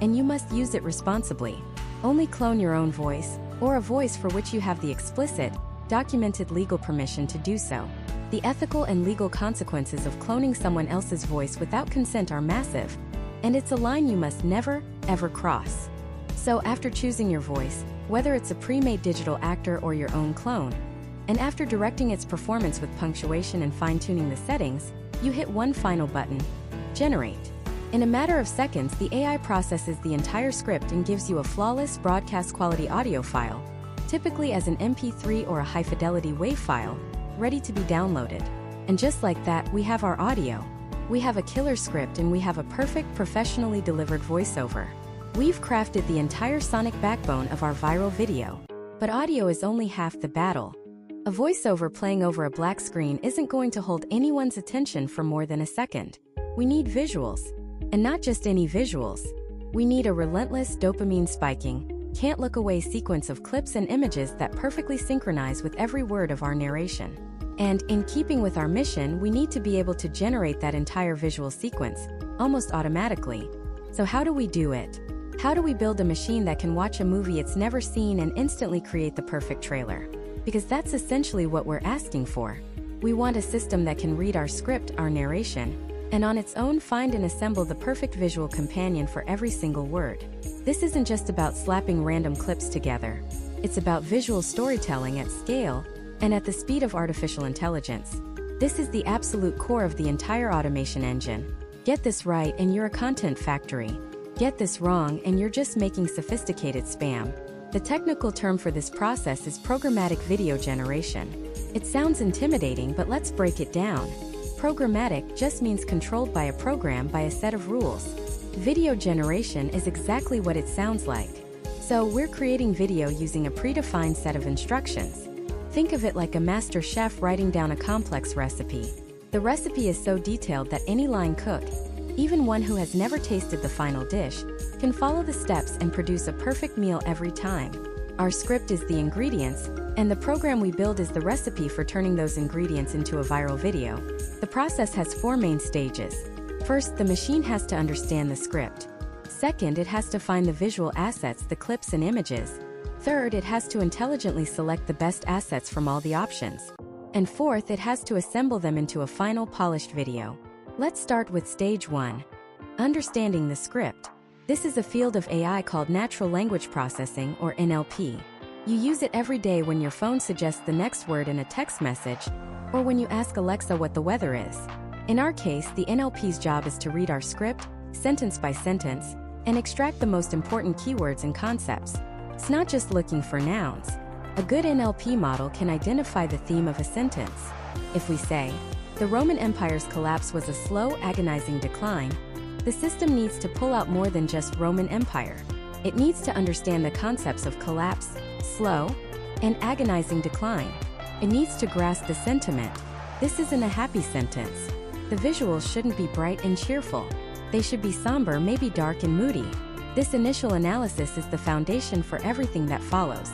A: and you must use it responsibly. Only clone your own voice, or a voice for which you have the explicit, documented legal permission to do so. The ethical and legal consequences of cloning someone else's voice without consent are massive, and it's a line you must never, ever cross. So after choosing your voice, whether it's a pre-made digital actor or your own clone, and after directing its performance with punctuation and fine-tuning the settings, you hit one final button: generate. In a matter of seconds, the AI processes the entire script and gives you a flawless broadcast-quality audio file, typically as an MP3 or a high-fidelity WAV file, ready to be downloaded. And just like that, we have our audio. We have a killer script, and we have a perfect, professionally delivered voiceover. We've crafted the entire sonic backbone of our viral video. But audio is only half the battle. A voiceover playing over a black screen isn't going to hold anyone's attention for more than a second. We need visuals. And not just any visuals. We need a relentless, dopamine-spiking, can't look away sequence of clips and images that perfectly synchronize with every word of our narration. And, in keeping with our mission, we need to be able to generate that entire visual sequence, almost automatically. So how do we do it? How do we build a machine that can watch a movie it's never seen and instantly create the perfect trailer? Because that's essentially what we're asking for. We want a system that can read our script, our narration, and on its own find and assemble the perfect visual companion for every single word. This isn't just about slapping random clips together. It's about visual storytelling at scale and at the speed of artificial intelligence. This is the absolute core of the entire automation engine. Get this right and you're a content factory. Get this wrong and you're just making sophisticated spam. The technical term for this process is programmatic video generation. It sounds intimidating, but let's break it down. Programmatic just means controlled by a program by a set of rules. Video generation is exactly what it sounds like. So we're creating video using a predefined set of instructions. Think of it like a master chef writing down a complex recipe. The recipe is so detailed that any line cook, even one who has never tasted the final dish, can follow the steps and produce a perfect meal every time. Our script is the ingredients, and the program we build is the recipe for turning those ingredients into a viral video. The process has 4 main stages. First, the machine has to understand the script. Second, it has to find the visual assets, the clips and images. Third, it has to intelligently select the best assets from all the options. And fourth, it has to assemble them into a final polished video. Let's start with stage 1. Understanding the script. This is a field of AI called natural language processing, or NLP. You use it every day when your phone suggests the next word in a text message, or when you ask Alexa what the weather is. In our case, the NLP's job is to read our script, sentence by sentence, and extract the most important keywords and concepts. It's not just looking for nouns. A good NLP model can identify the theme of a sentence. If we say, "The Roman Empire's collapse was a slow, agonizing decline," the system needs to pull out more than just Roman Empire. It needs to understand the concepts of collapse, slow, and agonizing decline. It needs to grasp the sentiment. This isn't a happy sentence. The visuals shouldn't be bright and cheerful. They should be somber, maybe dark and moody. This initial analysis is the foundation for everything that follows.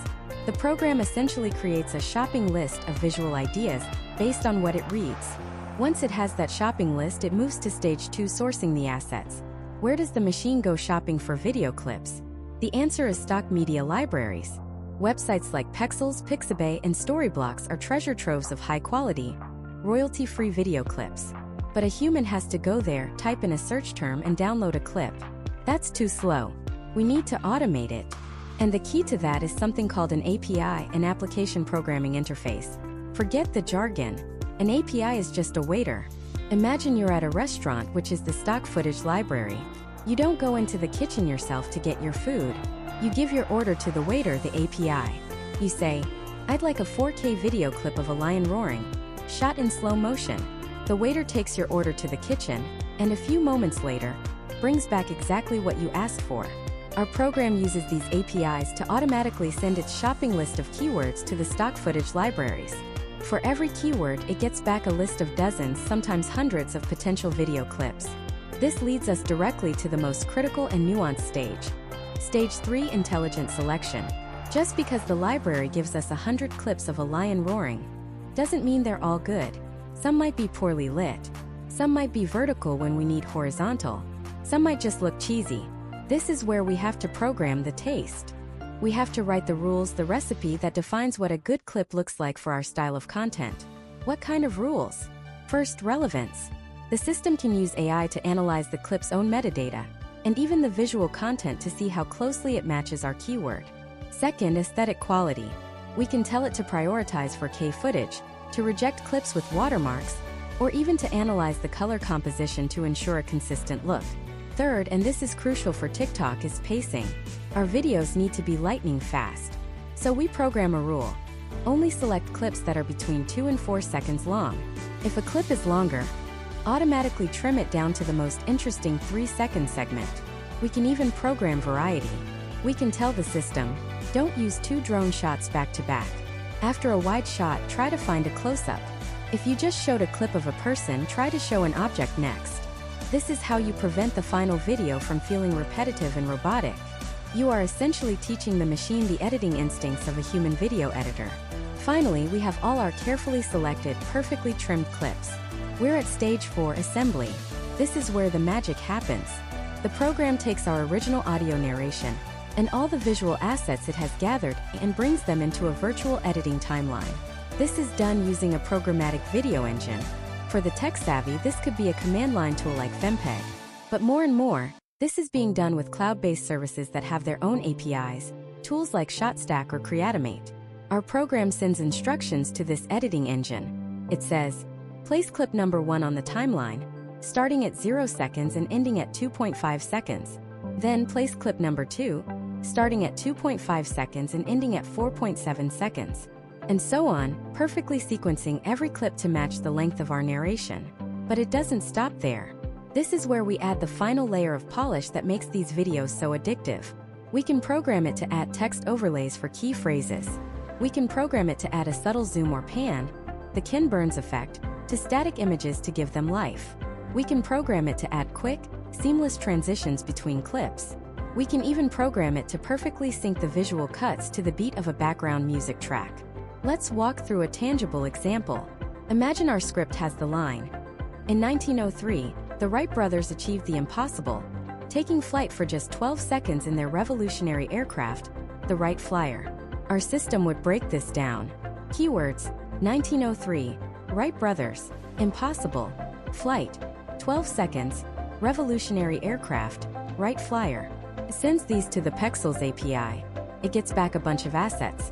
A: The program essentially creates a shopping list of visual ideas based on what it reads. Once it has that shopping list, it moves to stage 2, sourcing the assets. Where does the machine go shopping for video clips? The answer is stock media libraries. Websites like Pexels, Pixabay, and Storyblocks are treasure troves of high-quality, royalty-free video clips. But a human has to go there, type in a search term, and download a clip. That's too slow. We need to automate it. And the key to that is something called an API, an application programming interface. Forget the jargon. An API is just a waiter. Imagine you're at a restaurant, which is the stock footage library. You don't go into the kitchen yourself to get your food. You give your order to the waiter, the API. You say, "I'd like a 4K video clip of a lion roaring, shot in slow motion." The waiter takes your order to the kitchen, and a few moments later, brings back exactly what you asked for. Our program uses these APIs to automatically send its shopping list of keywords to the stock footage libraries. For every keyword, it gets back a list of dozens, sometimes hundreds of potential video clips. This leads us directly to the most critical and nuanced stage. Stage 3, intelligent selection. Just because the library gives us 100 clips of a lion roaring, doesn't mean they're all good. Some might be poorly lit. Some might be vertical when we need horizontal. Some might just look cheesy. This is where we have to program the taste. We have to write the rules, the recipe that defines what a good clip looks like for our style of content. What kind of rules? First, relevance. The system can use AI to analyze the clip's own metadata, and even the visual content to see how closely it matches our keyword. Second, aesthetic quality. We can tell it to prioritize 4K footage, to reject clips with watermarks, or even to analyze the color composition to ensure a consistent look. Third, and this is crucial for TikTok, is pacing. Our videos need to be lightning fast. So we program a rule. Only select clips that are between 2 and 4 seconds long. If a clip is longer, automatically trim it down to the most interesting 3-second segment. We can even program variety. We can tell the system, don't use 2 drone shots back to back. After a wide shot, try to find a close-up. If you just showed a clip of a person, try to show an object next. This is how you prevent the final video from feeling repetitive and robotic. You are essentially teaching the machine the editing instincts of a human video editor. Finally, we have all our carefully selected, perfectly trimmed clips. We're at stage 4, assembly. This is where the magic happens. The program takes our original audio narration and all the visual assets it has gathered and brings them into a virtual editing timeline. This is done using a programmatic video engine. For the tech-savvy, this could be a command line tool like Fempeg. But more and more, this is being done with cloud-based services that have their own APIs, tools like ShotStack or Creatimate. Our program sends instructions to this editing engine. It says, place clip number 1 on the timeline, starting at 0 seconds and ending at 2.5 seconds. Then place clip number 2, starting at 2.5 seconds and ending at 4.7 seconds. And so on, perfectly sequencing every clip to match the length of our narration. But it doesn't stop there. This is where we add the final layer of polish that makes these videos so addictive. We can program it to add text overlays for key phrases. We can program it to add a subtle zoom or pan, the Ken Burns effect, to static images to give them life. We can program it to add quick, seamless transitions between clips. We can even program it to perfectly sync the visual cuts to the beat of a background music track. Let's walk through a tangible example. Imagine our script has the line, in 1903, the Wright brothers achieved the impossible, taking flight for just 12 seconds in their revolutionary aircraft, the Wright Flyer. Our system would break this down. Keywords: 1903, Wright brothers, impossible, flight, 12 seconds, revolutionary aircraft, Wright Flyer. It sends these to the Pexels API. It gets back a bunch of assets.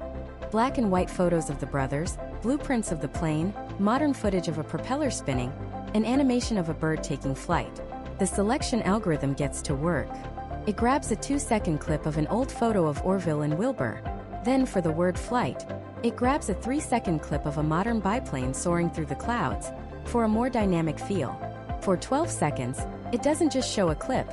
A: Black and white photos of the brothers, blueprints of the plane, modern footage of a propeller spinning, an animation of a bird taking flight. The selection algorithm gets to work. It grabs a 2-second clip of an old photo of Orville and Wilbur. Then for the word flight, it grabs a 3-second clip of a modern biplane soaring through the clouds for a more dynamic feel. For 12 seconds, it doesn't just show a clip.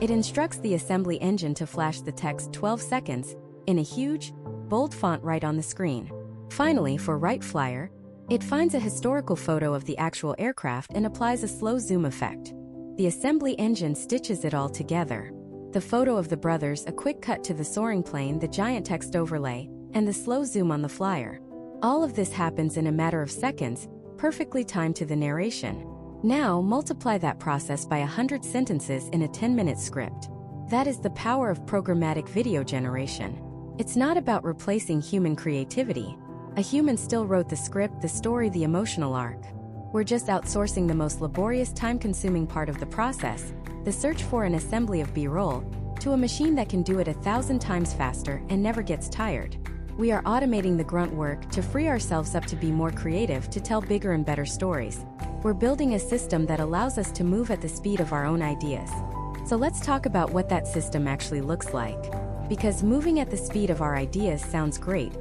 A: It instructs the assembly engine to flash the text 12 seconds in a huge, bold font right on the screen. Finally, for Wright Flyer, it finds a historical photo of the actual aircraft and applies a slow zoom effect. The assembly engine stitches it all together. The photo of the brothers, a quick cut to the soaring plane, the giant text overlay, and the slow zoom on the flyer. All of this happens in a matter of seconds, perfectly timed to the narration. Now, multiply that process by 100 sentences in a 10-minute script. That is the power of programmatic video generation. It's not about replacing human creativity. A human still wrote the script, the story, the emotional arc. We're just outsourcing the most laborious, time-consuming part of the process, the search for an assembly of B-roll, to a machine that can do it 1,000 times faster and never gets tired. We are automating the grunt work to free ourselves up to be more creative, to tell bigger and better stories. We're building a system that allows us to move at the speed of our own ideas. So let's talk about what that system actually looks like. Because moving at the speed of our ideas sounds great,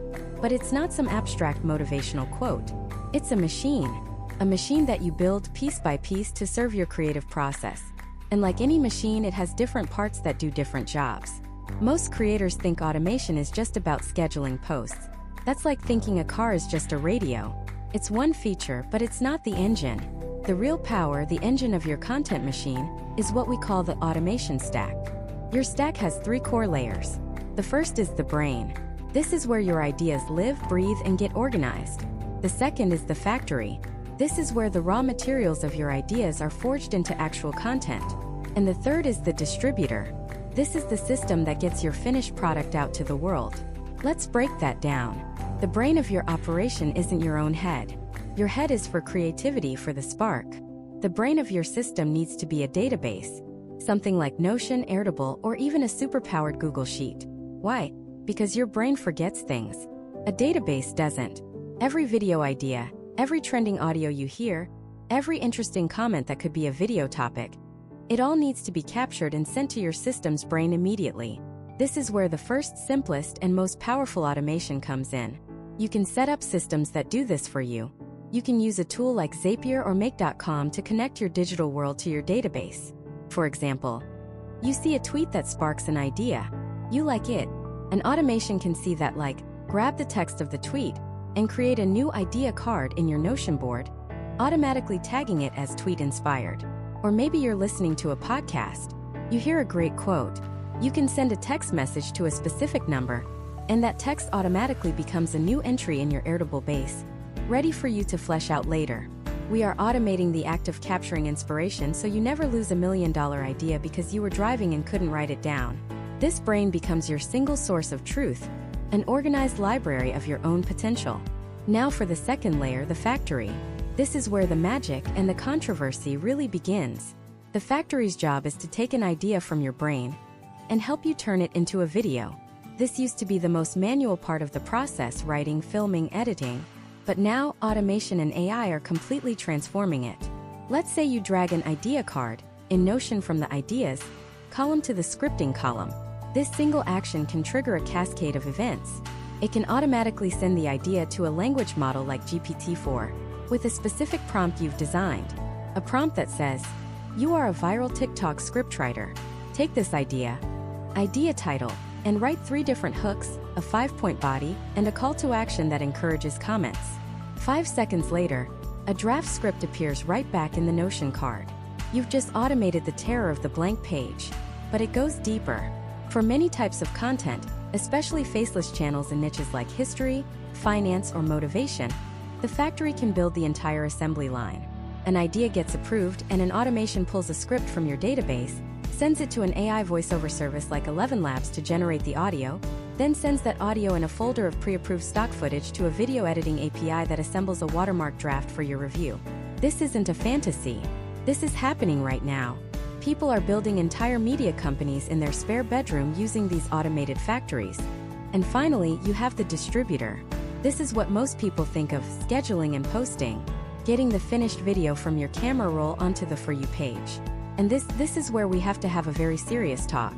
A: but it's not some abstract motivational quote. It's a machine that you build piece by piece to serve your creative process. And like any machine, it has different parts that do different jobs. Most creators think automation is just about scheduling posts. That's like thinking a car is just a radio. It's one feature, but it's not the engine. The real power, the engine of your content machine, is what we call the automation stack. Your stack has 3 core layers. The first is the brain. This is where your ideas live, breathe, and get organized. The second is the factory. This is where the raw materials of your ideas are forged into actual content. And the third is the distributor. This is the system that gets your finished product out to the world. Let's break that down. The brain of your operation isn't your own head. Your head is for creativity, for the spark. The brain of your system needs to be a database. Something like Notion, Airtable, or even a superpowered Google Sheet. Why? Because your brain forgets things. A database doesn't. Every video idea, every trending audio you hear, every interesting comment that could be a video topic, it all needs to be captured and sent to your system's brain immediately. This is where the first, simplest, and most powerful automation comes in. You can set up systems that do this for you. You can use a tool like Zapier or Make.com to connect your digital world to your database. For example, you see a tweet that sparks an idea. You like it. An automation can see that like, grab the text of the tweet, and create a new idea card in your Notion board, automatically tagging it as tweet inspired. Or maybe you're listening to a podcast. You hear a great quote. You can send a text message to a specific number, and that text automatically becomes a new entry in your Airtable base, ready for you to flesh out later. We are automating the act of capturing inspiration so you never lose a $1 million idea because you were driving and couldn't write it down. This brain becomes your single source of truth, an organized library of your own potential. Now for the second layer, the factory. This is where the magic and the controversy really begins. The factory's job is to take an idea from your brain and help you turn it into a video. This used to be the most manual part of the process, writing, filming, editing. But now, automation and AI are completely transforming it. Let's say you drag an idea card in Notion from the Ideas column to the Scripting column. This single action can trigger a cascade of events. It can automatically send the idea to a language model like GPT-4 with a specific prompt you've designed. A prompt that says, "You are a viral TikTok scriptwriter. Take this idea title, and write 3 different hooks, a 5-point body, and a call to action that encourages comments." 5 seconds later, a draft script appears right back in the Notion card. You've just automated the terror of the blank page. But it goes deeper. For many types of content, especially faceless channels in niches like history, finance, or motivation, the factory can build the entire assembly line. An idea gets approved and an automation pulls a script from your database, sends it to an AI voiceover service like 11 Labs to generate the audio, then sends that audio in a folder of pre-approved stock footage to a video editing API that assembles a watermark draft for your review. This isn't a fantasy. This is happening right now. People are building entire media companies in their spare bedroom using these automated factories. And finally, you have the distributor. This is what most people think of: scheduling and posting, getting the finished video from your camera roll onto the For You page. And this is where we have to have a very serious talk,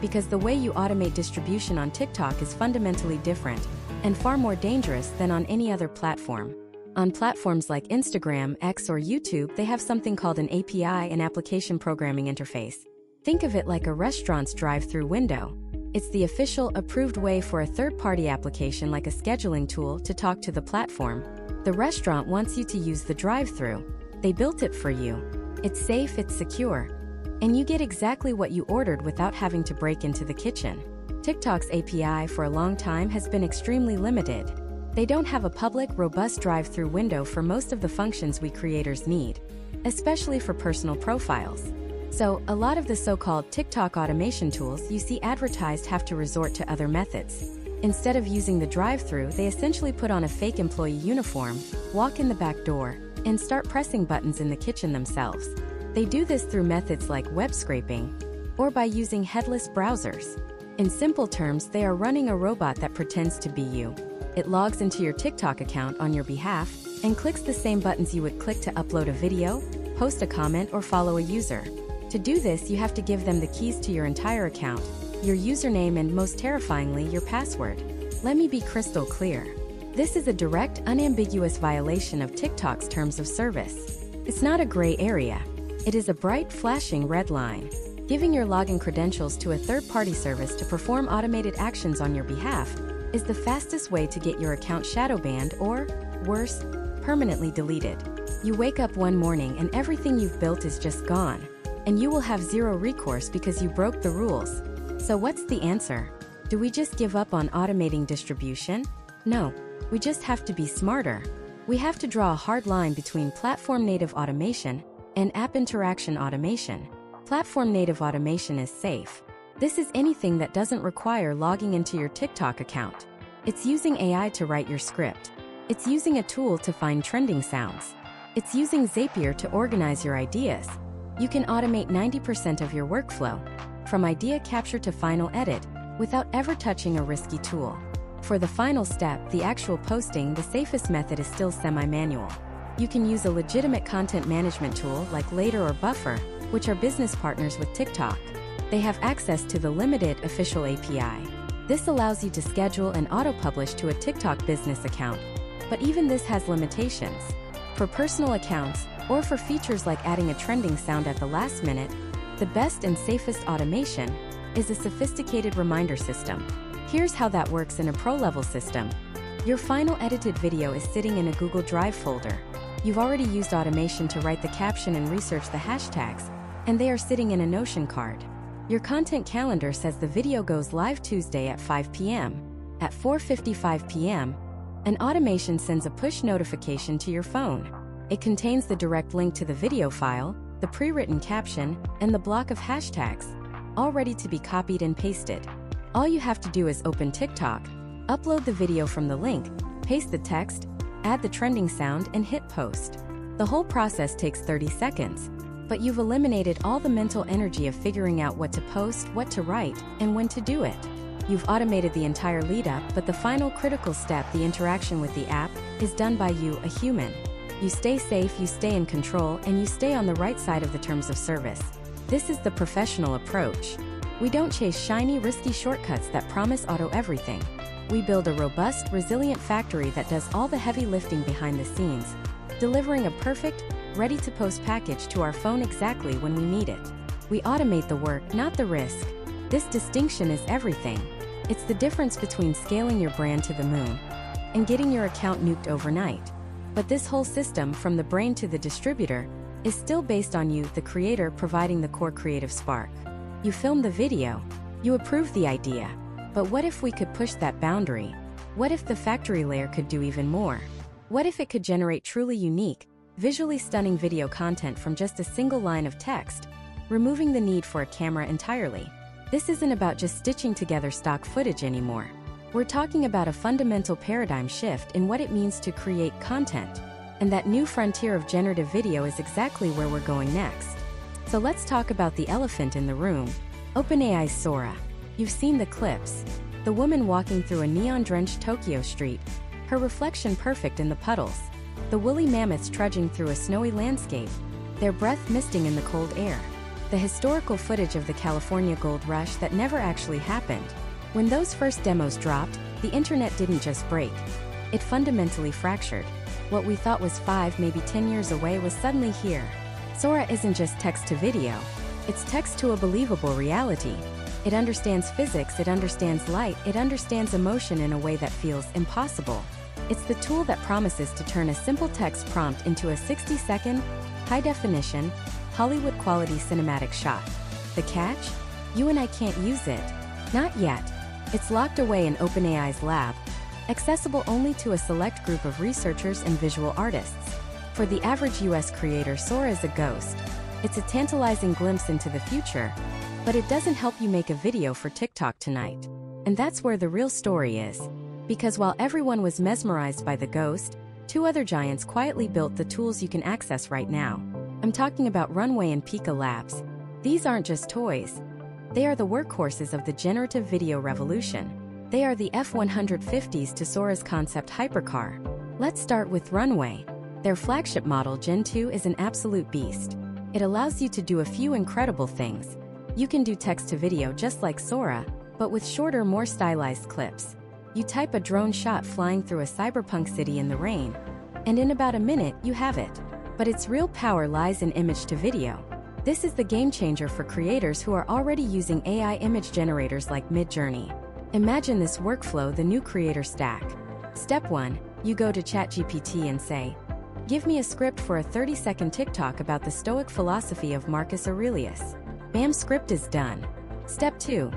A: because the way you automate distribution on TikTok is fundamentally different and far more dangerous than on any other platform. On platforms like Instagram, X, or YouTube, they have something called an API, an application programming interface. Think of it like a restaurant's drive-through window. It's the official, approved way for a third-party application like a scheduling tool to talk to the platform. The restaurant wants you to use the drive-through. They built it for you. It's safe, it's secure, and you get exactly what you ordered without having to break into the kitchen. TikTok's API for a long time has been extremely limited. They don't have a public, robust drive-through window for most of the functions we creators need, especially for personal profiles. So, a lot of the so-called TikTok automation tools you see advertised have to resort to other methods. Instead of using the drive-through, they essentially put on a fake employee uniform, walk in the back door, and start pressing buttons in the kitchen themselves. They do this through methods like web scraping or by using headless browsers. In simple terms, they are running a robot that pretends to be you. It logs into your TikTok account on your behalf and clicks the same buttons you would click to upload a video, post a comment, or follow a user. To do this, you have to give them the keys to your entire account, your username, and most terrifyingly, your password. Let me be crystal clear. This is a direct, unambiguous violation of TikTok's terms of service. It's not a gray area. It is a bright, flashing red line. Giving your login credentials to a third-party service to perform automated actions on your behalf is the fastest way to get your account shadow banned or, worse, permanently deleted. You wake up one morning and everything you've built is just gone, and you will have zero recourse because you broke the rules. So what's the answer? Do we just give up on automating distribution? No. We just have to be smarter. We have to draw a hard line between platform-native automation and app interaction automation. Platform-native automation is safe. This is anything that doesn't require logging into your TikTok account. It's using AI to write your script. It's using a tool to find trending sounds. It's using Zapier to organize your ideas. You can automate 90% of your workflow, from idea capture to final edit, without ever touching a risky tool. For the final step, the actual posting, the safest method is still semi-manual. You can use a legitimate content management tool like Later or Buffer, which are business partners with TikTok. They have access to the limited official API. This allows you to schedule and auto-publish to a TikTok business account. But even this has limitations. For personal accounts, or for features like adding a trending sound at the last minute, the best and safest automation is a sophisticated reminder system. Here's how that works in a pro-level system. Your final edited video is sitting in a Google Drive folder. You've already used automation to write the caption and research the hashtags, and they are sitting in a Notion card. Your content calendar says the video goes live Tuesday at 5 p.m. At 4:55 p.m., an automation sends a push notification to your phone. It contains the direct link to the video file, the pre-written caption, and the block of hashtags, all ready to be copied and pasted. All you have to do is open TikTok, upload the video from the link, paste the text, add the trending sound, and hit post. The whole process takes 30 seconds, but you've eliminated all the mental energy of figuring out what to post, what to write, and when to do it. You've automated the entire lead-up, but the final critical step, the interaction with the app, is done by you, a human. You stay safe, you stay in control, and you stay on the right side of the terms of service. This is the professional approach. We don't chase shiny, risky shortcuts that promise auto everything. We build a robust, resilient factory that does all the heavy lifting behind the scenes, delivering a perfect, ready-to-post package to our phone exactly when we need it. We automate the work, not the risk. This distinction is everything. It's the difference between scaling your brand to the moon and getting your account nuked overnight. But this whole system, from the brain to the distributor, is still based on you, the creator, providing the core creative spark. You film the video, you approve the idea. But what if we could push that boundary? What if the factory layer could do even more? What if it could generate truly unique, visually stunning video content from just a single line of text, removing the need for a camera entirely? This isn't about just stitching together stock footage anymore. We're talking about a fundamental paradigm shift in what it means to create content. And that new frontier of generative video is exactly where we're going next. So let's talk about the elephant in the room. OpenAI's Sora. You've seen the clips. The woman walking through a neon-drenched Tokyo street, her reflection perfect in the puddles. The woolly mammoths trudging through a snowy landscape, their breath misting in the cold air. The historical footage of the California gold rush that never actually happened. When those first demos dropped, the internet didn't just break. It fundamentally fractured. What we thought was 5, maybe 10 years away was suddenly here. Sora isn't just text to video. It's text to a believable reality. It understands physics, it understands light, it understands emotion in a way that feels impossible. It's the tool that promises to turn a simple text prompt into a 60-second, high-definition, Hollywood-quality cinematic shot. The catch? You and I can't use it. Not yet. It's locked away in OpenAI's lab, accessible only to a select group of researchers and visual artists. For the average US creator, Sora is a ghost. It's a tantalizing glimpse into the future, but it doesn't help you make a video for TikTok tonight. And that's where the real story is. Because while everyone was mesmerized by the ghost, 2 other giants quietly built the tools you can access right now. I'm talking about Runway and Pika Labs. These aren't just toys. They are the workhorses of the generative video revolution. They are the F-150s to Sora's concept hypercar. Let's start with Runway. Their flagship model, Gen 2, is an absolute beast. It allows you to do a few incredible things. You can do text-to-video just like Sora, but with shorter, more stylized clips. You type a drone shot flying through a cyberpunk city in the rain, and in about a minute, you have it. But its real power lies in image-to-video. This is the game-changer for creators who are already using AI image generators like Midjourney. Imagine this workflow, the new creator stack. Step 1, you go to ChatGPT and say, "Give me a script for a 30-second TikTok about the Stoic philosophy of Marcus Aurelius." Bam, script is done. Step 2,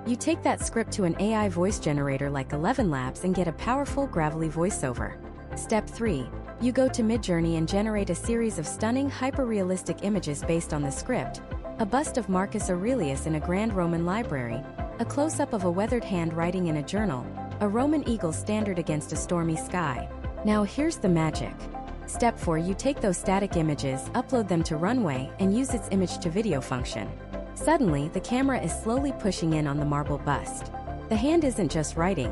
A: you take that script to an AI voice generator like 11 Labs and get a powerful, gravelly voiceover. Step 3, you go to Midjourney and generate a series of stunning, hyper-realistic images based on the script. A bust of Marcus Aurelius in a grand Roman library, a close-up of a weathered hand writing in a journal, a Roman eagle standard against a stormy sky. Now here's the magic. Step 4, you take those static images, upload them to Runway, and use its image-to-video function. Suddenly, the camera is slowly pushing in on the marble bust. The hand isn't just writing.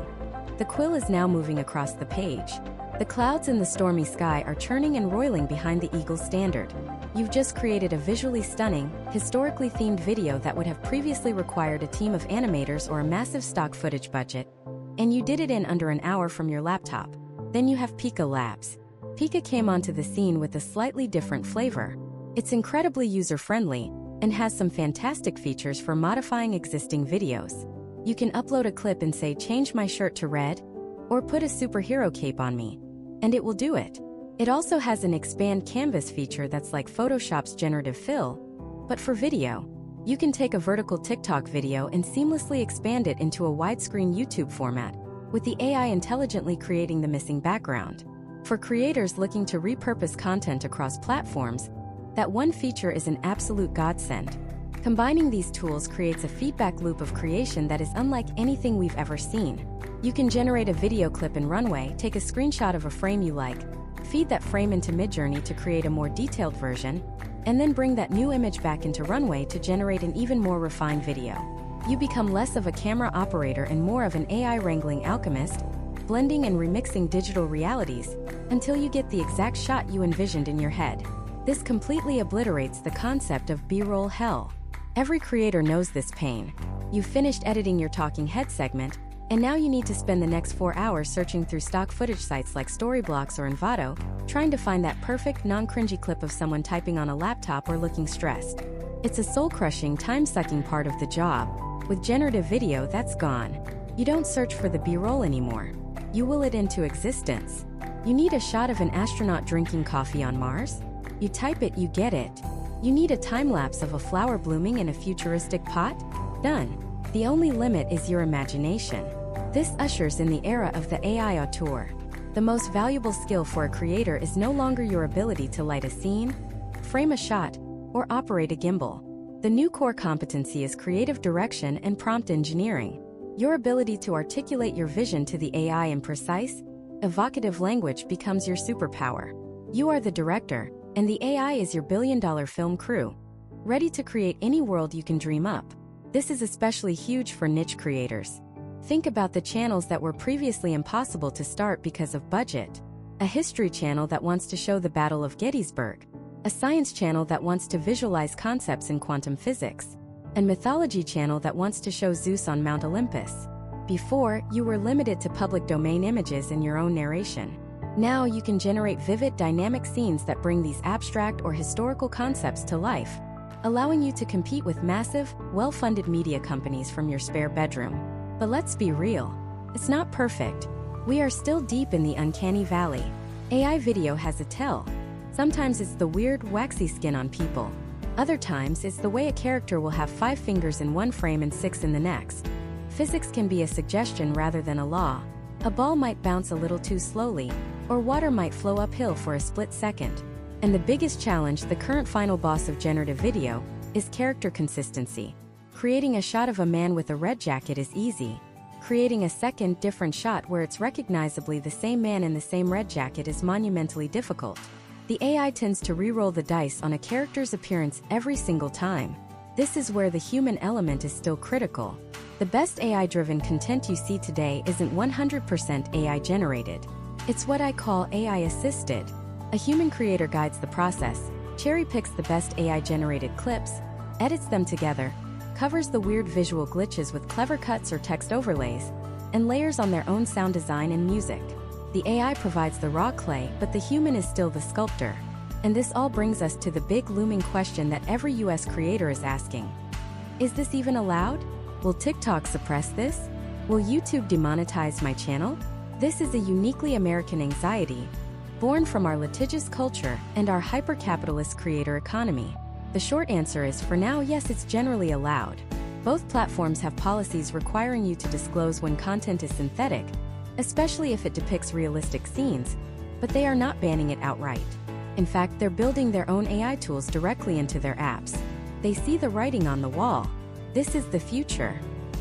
A: The quill is now moving across the page. The clouds in the stormy sky are churning and roiling behind the eagle's standard. You've just created a visually stunning, historically themed video that would have previously required a team of animators or a massive stock footage budget. And you did it in under an hour from your laptop. Then you have Pika Labs. Pika came onto the scene with a slightly different flavor. It's incredibly user-friendly and has some fantastic features for modifying existing videos. You can upload a clip and say, "Change my shirt to red," or "Put a superhero cape on me," and it will do it. It also has an expand canvas feature that's like Photoshop's generative fill, but for video. You can take a vertical TikTok video and seamlessly expand it into a widescreen YouTube format, with the AI intelligently creating the missing background. For creators looking to repurpose content across platforms, that one feature is an absolute godsend. Combining these tools creates a feedback loop of creation that is unlike anything we've ever seen. You can generate a video clip in Runway, take a screenshot of a frame you like, feed that frame into Midjourney to create a more detailed version, and then bring that new image back into Runway to generate an even more refined video. You become less of a camera operator and more of an AI wrangling alchemist, blending and remixing digital realities until you get the exact shot you envisioned in your head. This completely obliterates the concept of B-roll hell. Every creator knows this pain. You've finished editing your talking head segment, and now you need to spend the next 4 hours searching through stock footage sites like Storyblocks or Envato, trying to find that perfect, non-cringy clip of someone typing on a laptop or looking stressed. It's a soul-crushing, time-sucking part of the job. With generative video, that's gone. You don't search for the B-roll anymore. You will it into existence. You need a shot of an astronaut drinking coffee on Mars? You type it, you get it. You need a time-lapse of a flower blooming in a futuristic pot? Done. The only limit is your imagination. This ushers in the era of the AI auteur. The most valuable skill for a creator is no longer your ability to light a scene, frame a shot, or operate a gimbal. The new core competency is creative direction and prompt engineering. Your ability to articulate your vision to the AI in precise, evocative language becomes your superpower. You are the director, and the AI is your billion-dollar film crew, ready to create any world you can dream up. This is especially huge for niche creators. Think about the channels that were previously impossible to start because of budget. A history channel that wants to show the Battle of Gettysburg. A science channel that wants to visualize concepts in quantum physics. And mythology channel that wants to show Zeus on Mount Olympus. Before, you were limited to public domain images and your own narration. Now you can generate vivid, dynamic scenes that bring these abstract or historical concepts to life, allowing you to compete with massive, well-funded media companies from your spare bedroom. But let's be real. It's not perfect. We are still deep in the uncanny valley. AI video has a tell. Sometimes it's the weird, waxy skin on people. Other times it's the way a character will have 5 fingers in one frame and 6 in the next. Physics can be a suggestion rather than a law. A ball might bounce a little too slowly, or water might flow uphill for a split second. And the biggest challenge, the current final boss of generative video, is character consistency. Creating a shot of a man with a red jacket is easy. Creating a second, different shot where it's recognizably the same man in the same red jacket is monumentally difficult. The AI tends to re-roll the dice on a character's appearance every single time. This is where the human element is still critical. The best AI-driven content you see today isn't 100% AI-generated. It's what I call AI-assisted. A human creator guides the process, cherry-picks the best AI-generated clips, edits them together, covers the weird visual glitches with clever cuts or text overlays, and layers on their own sound design and music. The AI provides the raw clay, but the human is still the sculptor. And this all brings us to the big looming question that every US creator is asking. Is this even allowed? Will TikTok suppress this? Will YouTube demonetize my channel? This is a uniquely American anxiety, born from our litigious culture and our hyper-capitalist creator economy. The short answer is, for now, yes, it's generally allowed. Both platforms have policies requiring you to disclose when content is synthetic, especially if it depicts realistic scenes, but they are not banning it outright. In fact, they're building their own AI tools directly into their apps. They see the writing on the wall. This is the future.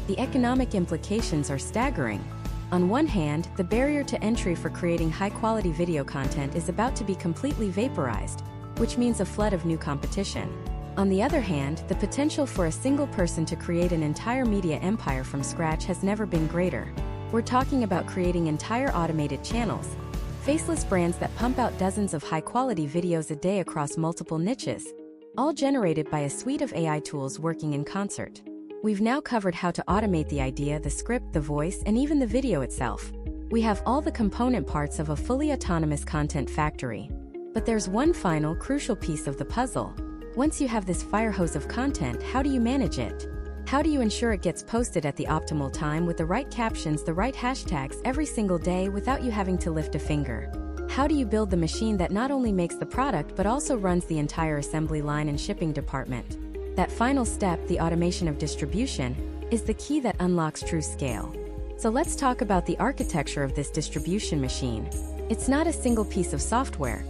A: The economic implications are staggering. On one hand, the barrier to entry for creating high-quality video content is about to be completely vaporized, which means a flood of new competition. On the other hand, the potential for a single person to create an entire media empire from scratch has never been greater. We're talking about creating entire automated channels, faceless brands that pump out dozens of high-quality videos a day across multiple niches, all generated by a suite of AI tools working in concert. We've now covered how to automate the idea, the script, the voice, and even the video itself. We have all the component parts of a fully autonomous content factory. But there's one final, crucial piece of the puzzle. Once you have this fire hose of content, how do you manage it? How do you ensure it gets posted at the optimal time with the right captions, the right hashtags every single day without you having to lift a finger? How do you build the machine that not only makes the product but also runs the entire assembly line and shipping department? That final step, the automation of distribution, is the key that unlocks true scale. So let's talk about the architecture of this distribution machine. It's not a single piece of software.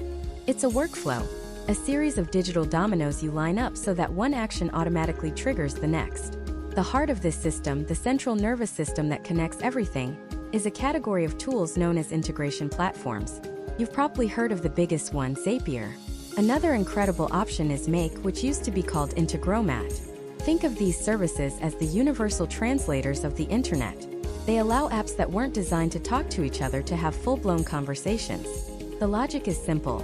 A: It's a workflow, a series of digital dominoes you line up so that one action automatically triggers the next. The heart of this system, the central nervous system that connects everything, is a category of tools known as integration platforms. You've probably heard of the biggest one, Zapier. Another incredible option is Make, which used to be called Integromat. Think of these services as the universal translators of the internet. They allow apps that weren't designed to talk to each other to have full-blown conversations. The logic is simple.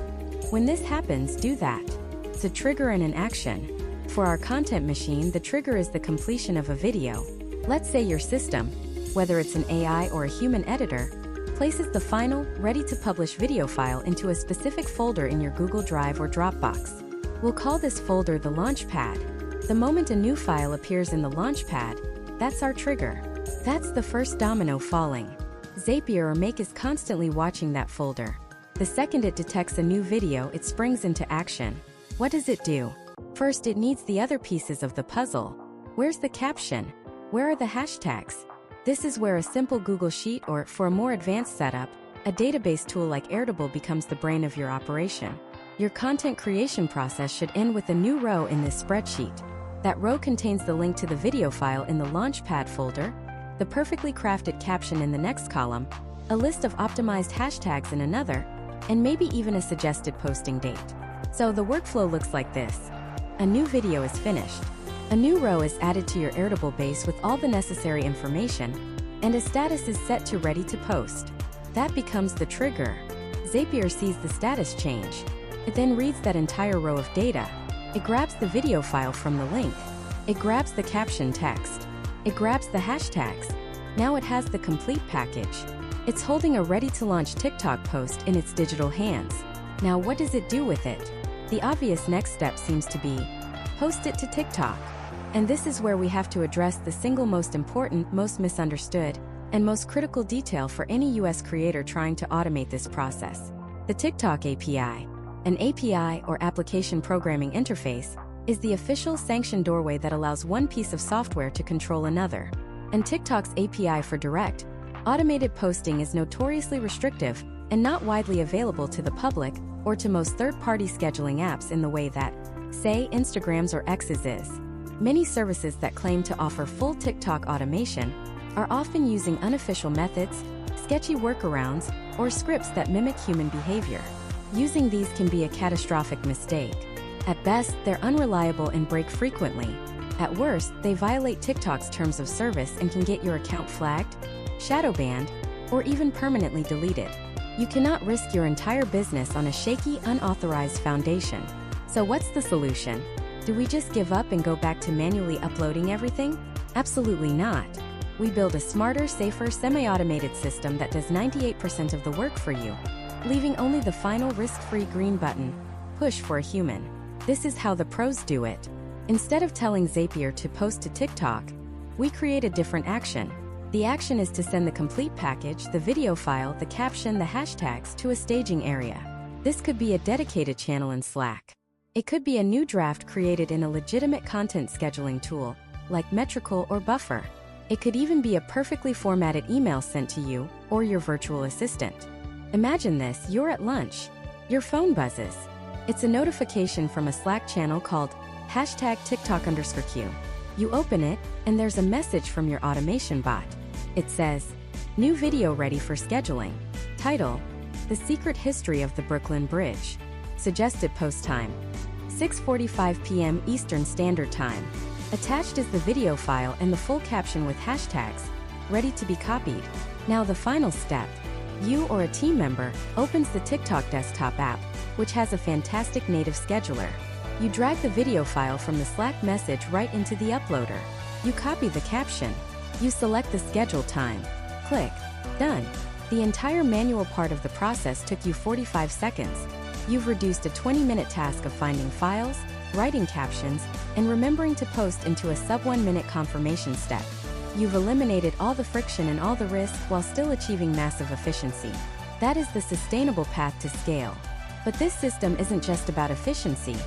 A: When this happens, do that. It's a trigger and an action. For our content machine, the trigger is the completion of a video. Let's say your system, whether it's an AI or a human editor, places the final, ready-to-publish video file into a specific folder in your Google Drive or Dropbox. We'll call this folder the Launchpad. The moment a new file appears in the Launchpad, that's our trigger. That's the first domino falling. Zapier or Make is constantly watching that folder. The second it detects a new video, it springs into action. What does it do? First, it needs the other pieces of the puzzle. Where's the caption? Where are the hashtags? This is where a simple Google Sheet or, for a more advanced setup, a database tool like Airtable becomes the brain of your operation. Your content creation process should end with a new row in this spreadsheet. That row contains the link to the video file in the Launchpad folder, the perfectly crafted caption in the next column, a list of optimized hashtags in another, and maybe even a suggested posting date. So the workflow looks like this. A new video is finished. A new row is added to your Airtable base with all the necessary information, and a status is set to ready to post. That becomes the trigger. Zapier sees the status change. It then reads that entire row of data. It grabs the video file from the link. It grabs the caption text. It grabs the hashtags. Now it has the complete package. It's holding a ready-to-launch TikTok post in its digital hands. Now what does it do with it? The obvious next step seems to be, post it to TikTok. And this is where we have to address the single most important, most misunderstood, and most critical detail for any US creator trying to automate this process. The TikTok API. An API, or Application Programming Interface, is the official sanctioned doorway that allows one piece of software to control another. And TikTok's API for direct, automated posting is notoriously restrictive and not widely available to the public or to most third-party scheduling apps in the way that, say, Instagram's or X's is. Many services that claim to offer full TikTok automation are often using unofficial methods, sketchy workarounds, or scripts that mimic human behavior. Using these can be a catastrophic mistake. At best, they're unreliable and break frequently. At worst, they violate TikTok's terms of service and can get your account flagged, shadow banned, or even permanently deleted. You cannot risk your entire business on a shaky, unauthorized foundation. So what's the solution? Do we just give up and go back to manually uploading everything? Absolutely not. We build a smarter, safer, semi-automated system that does 98% of the work for you, leaving only the final risk-free green button, push for a human. This is how the pros do it. Instead of telling Zapier to post to TikTok, we create a different action. The action is to send the complete package, the video file, the caption, the hashtags, to a staging area. This could be a dedicated channel in Slack. It could be a new draft created in a legitimate content scheduling tool, like Metrical or Buffer. It could even be a perfectly formatted email sent to you or your virtual assistant. Imagine this, you're at lunch. Your phone buzzes. It's a notification from a Slack channel called #TikTok_Q. You open it, and there's a message from your automation bot. It says, new video ready for scheduling. Title, The Secret History of the Brooklyn Bridge. Suggested post time, 6:45 p.m. Eastern Standard Time. Attached is the video file and the full caption with hashtags, ready to be copied. Now the final step. You or a team member opens the TikTok desktop app, which has a fantastic native scheduler. You drag the video file from the Slack message right into the uploader. You copy the caption. You select the scheduled time. Click. Done. The entire manual part of the process took you 45 seconds. You've reduced a 20-minute task of finding files, writing captions, and remembering to post into a sub-1-minute confirmation step. You've eliminated all the friction and all the risk while still achieving massive efficiency. That is the sustainable path to scale. But this system isn't just about efficiency.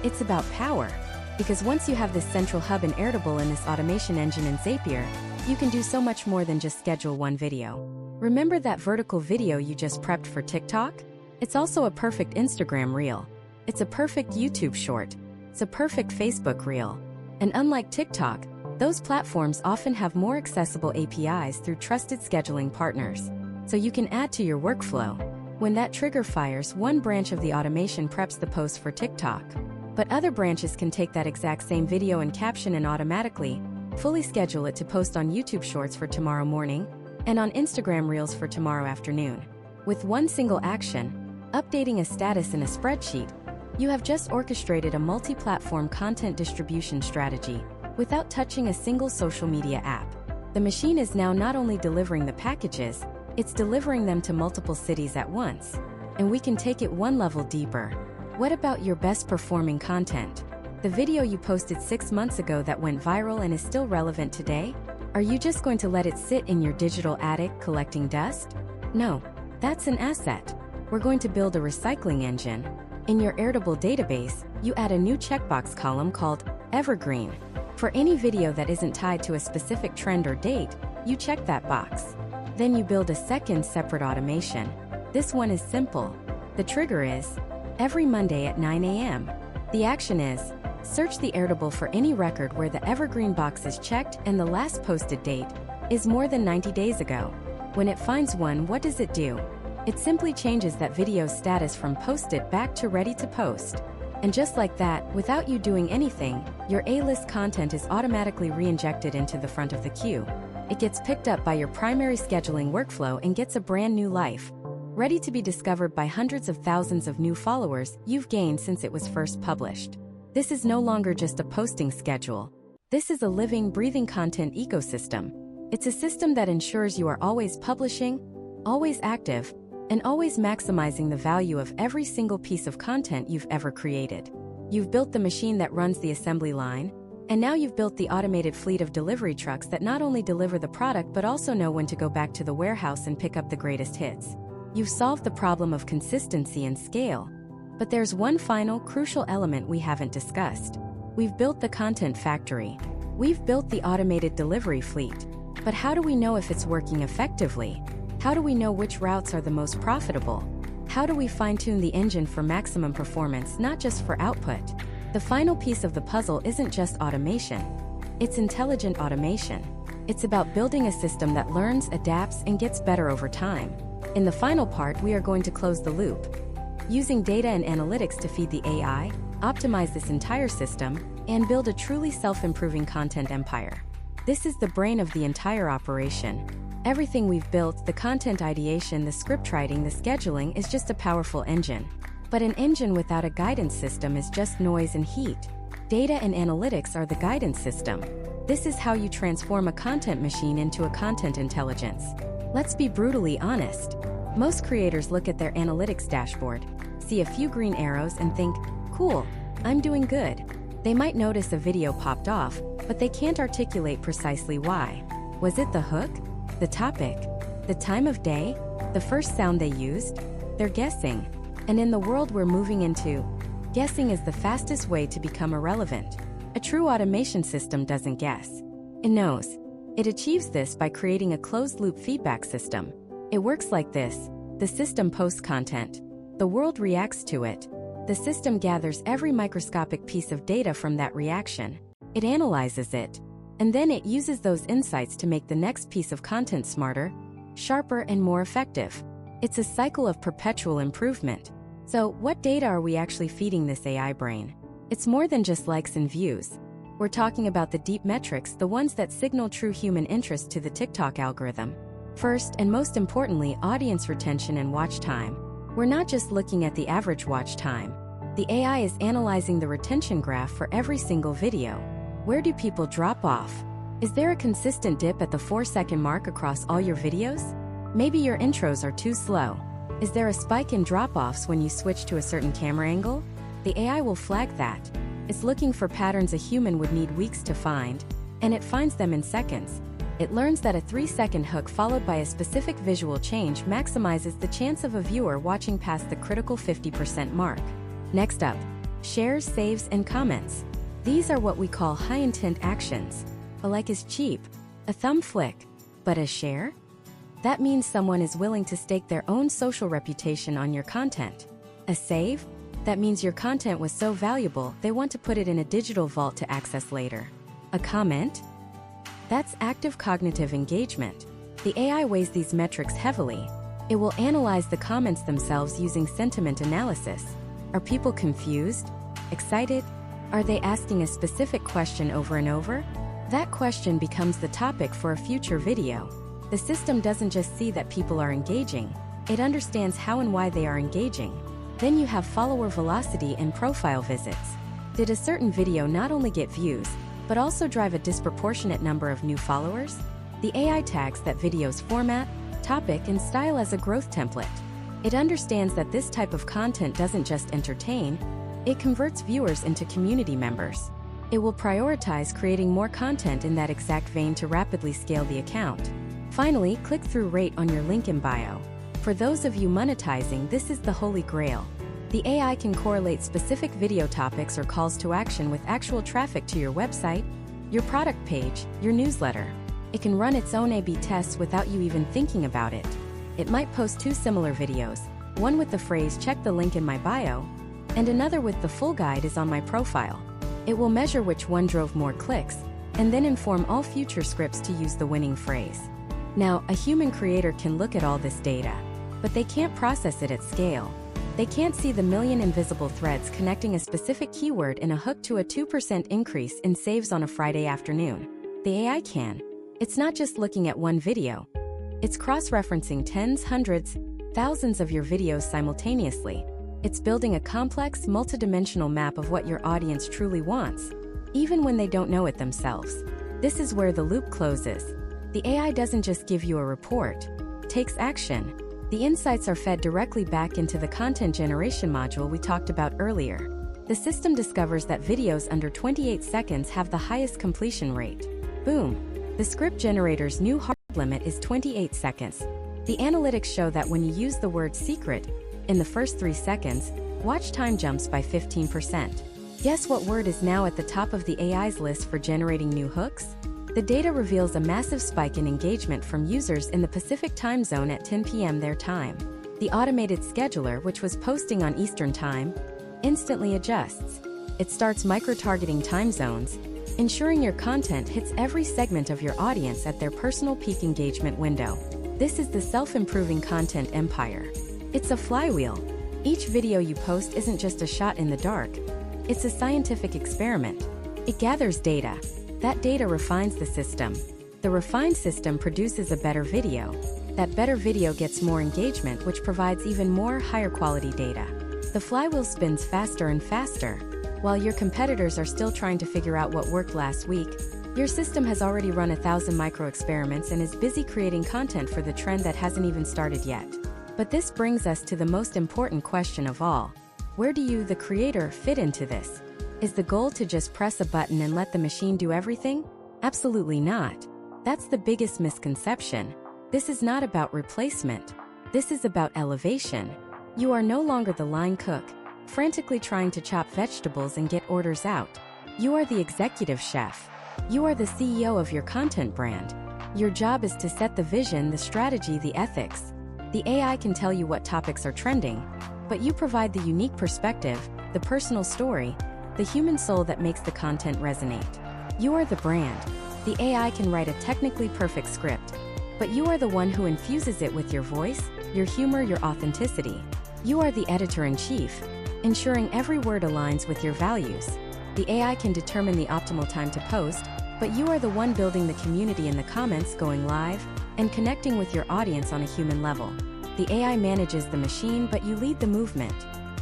A: It's about power. Because once you have this central hub in Airtable and this automation engine in Zapier, you can do so much more than just schedule one video. Remember that vertical video you just prepped for TikTok? It's also a perfect Instagram reel. It's a perfect YouTube short. It's a perfect Facebook reel. And unlike TikTok, those platforms often have more accessible APIs through trusted scheduling partners. So you can add to your workflow. When that trigger fires, one branch of the automation preps the post for TikTok. But other branches can take that exact same video and caption and automatically, fully schedule it to post on YouTube Shorts for tomorrow morning and on Instagram Reels for tomorrow afternoon. With one single action, updating a status in a spreadsheet, you have just orchestrated a multi-platform content distribution strategy without touching a single social media app. The machine is now not only delivering the packages, it's delivering them to multiple cities at once. And we can take it one level deeper. What about your best performing content? The video you posted 6 months ago that went viral and is still relevant today? Are you just going to let it sit in your digital attic collecting dust? No, that's an asset. We're going to build a recycling engine. In your Airtable database, you add a new checkbox column called Evergreen. For any video that isn't tied to a specific trend or date, you check that box. Then you build a second separate automation. This one is simple. The trigger is every Monday at 9 a.m. The action is search the Airtable for any record where the Evergreen box is checked and the last posted date is more than 90 days ago. When it finds one, what does it do? It simply changes that video's status from posted back to ready to post. And just like that, without you doing anything, your A-list content is automatically re-injected into the front of the queue. It gets picked up by your primary scheduling workflow and gets a brand new life, ready to be discovered by hundreds of thousands of new followers you've gained since it was first published. This is no longer just a posting schedule. This is a living, breathing content ecosystem. It's a system that ensures you are always publishing, always active, and always maximizing the value of every single piece of content you've ever created. You've built the machine that runs the assembly line, and now you've built the automated fleet of delivery trucks that not only deliver the product but also know when to go back to the warehouse and pick up the greatest hits. You've solved the problem of consistency and scale. But there's one final, crucial element we haven't discussed. We've built the content factory. We've built the automated delivery fleet. But how do we know if it's working effectively? How do we know which routes are the most profitable? How do we fine-tune the engine for maximum performance, not just for output? The final piece of the puzzle isn't just automation. It's intelligent automation. It's about building a system that learns, adapts, and gets better over time. In the final part, we are going to close the loop, using data and analytics to feed the AI, optimize this entire system, and build a truly self-improving content empire. This is the brain of the entire operation. Everything we've built, the content ideation, the script writing, the scheduling, is just a powerful engine. But an engine without a guidance system is just noise and heat. Data and analytics are the guidance system. This is how you transform a content machine into a content intelligence. Let's be brutally honest. Most creators look at their analytics dashboard, see a few green arrows and think, cool, I'm doing good. They might notice a video popped off, but they can't articulate precisely why. Was it the hook? The topic? The time of day? The first sound they used? They're guessing. And in the world we're moving into, guessing is the fastest way to become irrelevant. A true automation system doesn't guess. It knows. It achieves this by creating a closed-loop feedback system. It works like this. The system posts content. The world reacts to it. The system gathers every microscopic piece of data from that reaction. It analyzes it. And then it uses those insights to make the next piece of content smarter, sharper, and more effective. It's a cycle of perpetual improvement. So, what data are we actually feeding this AI brain? It's more than just likes and views. We're talking about the deep metrics, the ones that signal true human interest to the TikTok algorithm. First, and most importantly, audience retention and watch time. We're not just looking at the average watch time. The AI is analyzing the retention graph for every single video. Where do people drop off? Is there a consistent dip at the 4-second mark across all your videos? Maybe your intros are too slow. Is there a spike in drop-offs when you switch to a certain camera angle? The AI will flag that. It's looking for patterns a human would need weeks to find, and it finds them in seconds. It learns that a 3-second hook followed by a specific visual change maximizes the chance of a viewer watching past the critical 50% mark. Next up, shares, saves, and comments. These are what we call high-intent actions. A like is cheap, a thumb flick, but a share? That means someone is willing to stake their own social reputation on your content. A save? That means your content was so valuable they want to put it in a digital vault to access later. A comment? That's active cognitive engagement. The AI weighs these metrics heavily. It will analyze the comments themselves using sentiment analysis. Are people confused? Excited? Are they asking a specific question over and over? That question becomes the topic for a future video. The system doesn't just see that people are engaging, it understands how and why they are engaging. Then you have follower velocity and profile visits. Did a certain video not only get views, but also drive a disproportionate number of new followers? The AI tags that video's format, topic, and style as a growth template. It understands that this type of content doesn't just entertain, it converts viewers into community members. It will prioritize creating more content in that exact vein to rapidly scale the account. Finally, click-through rate on your link in bio. For those of you monetizing, this is the holy grail. The AI can correlate specific video topics or calls to action with actual traffic to your website, your product page, your newsletter. It can run its own A/B tests without you even thinking about it. It might post two similar videos, one with the phrase "check the link in my bio," and another with "the full guide is on my profile." It will measure which one drove more clicks, and then inform all future scripts to use the winning phrase. Now, a human creator can look at all this data, but they can't process it at scale. They can't see the million invisible threads connecting a specific keyword in a hook to a 2% increase in saves on a Friday afternoon. The AI can. It's not just looking at one video. It's cross-referencing tens, hundreds, thousands of your videos simultaneously. It's building a complex, multidimensional map of what your audience truly wants, even when they don't know it themselves. This is where the loop closes. The AI doesn't just give you a report, it takes action. The insights are fed directly back into the content generation module we talked about earlier. The system discovers that videos under 28 seconds have the highest completion rate. Boom! The script generator's new hard limit is 28 seconds. The analytics show that when you use the word secret in the first 3 seconds, watch time jumps by 15%. Guess what word is now at the top of the AI's list for generating new hooks? The data reveals a massive spike in engagement from users in the Pacific time zone at 10 p.m. their time. The automated scheduler, which was posting on Eastern time, instantly adjusts. It starts micro-targeting time zones, ensuring your content hits every segment of your audience at their personal peak engagement window. This is the self-improving content empire. It's a flywheel. Each video you post isn't just a shot in the dark. It's a scientific experiment. It gathers data. That data refines the system. The refined system produces a better video. That better video gets more engagement, which provides even more higher quality data. The flywheel spins faster and faster. While your competitors are still trying to figure out what worked last week, your system has already run 1,000 micro-experiments and is busy creating content for the trend that hasn't even started yet. But this brings us to the most important question of all. Where do you, the creator, fit into this? Is the goal to just press a button and let the machine do everything? Absolutely not. That's the biggest misconception. This is not about replacement. This is about elevation. You are no longer the line cook, frantically trying to chop vegetables and get orders out. You are the executive chef. You are the CEO of your content brand. Your job is to set the vision, the strategy, the ethics. The AI can tell you what topics are trending, but you provide the unique perspective, the personal story, the human soul that makes the content resonate. You are the brand. The AI can write a technically perfect script, but you are the one who infuses it with your voice, your humor, your authenticity. You are the editor-in-chief, ensuring every word aligns with your values. The AI can determine the optimal time to post, but you are the one building the community in the comments, going live, and connecting with your audience on a human level. The AI manages the machine, but you lead the movement.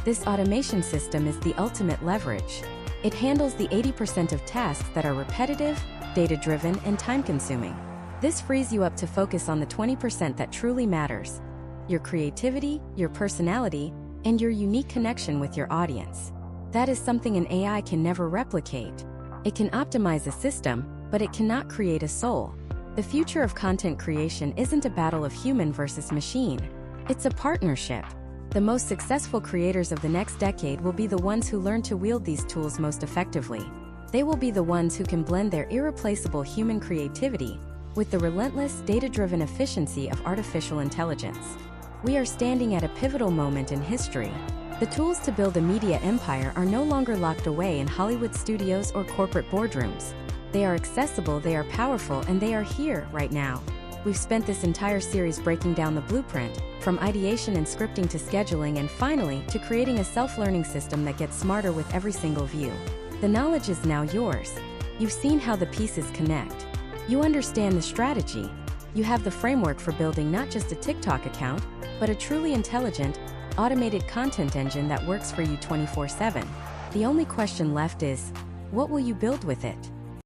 A: This automation system is the ultimate leverage. It handles the 80% of tasks that are repetitive, data-driven, and time-consuming. This frees you up to focus on the 20% that truly matters: your creativity, your personality, and your unique connection with your audience. That is something an AI can never replicate. It can optimize a system, but it cannot create a soul. The future of content creation isn't a battle of human versus machine. It's a partnership. The most successful creators of the next decade will be the ones who learn to wield these tools most effectively. They will be the ones who can blend their irreplaceable human creativity with the relentless, data-driven efficiency of artificial intelligence. We are standing at a pivotal moment in history. The tools to build a media empire are no longer locked away in Hollywood studios or corporate boardrooms. They are accessible, they are powerful, and they are here, right now. We've spent this entire series breaking down the blueprint, from ideation and scripting to scheduling and finally, to creating a self-learning system that gets smarter with every single view. The knowledge is now yours. You've seen how the pieces connect. You understand the strategy. You have the framework for building not just a TikTok account, but a truly intelligent, automated content engine that works for you 24/7. The only question left is, what will you build with it?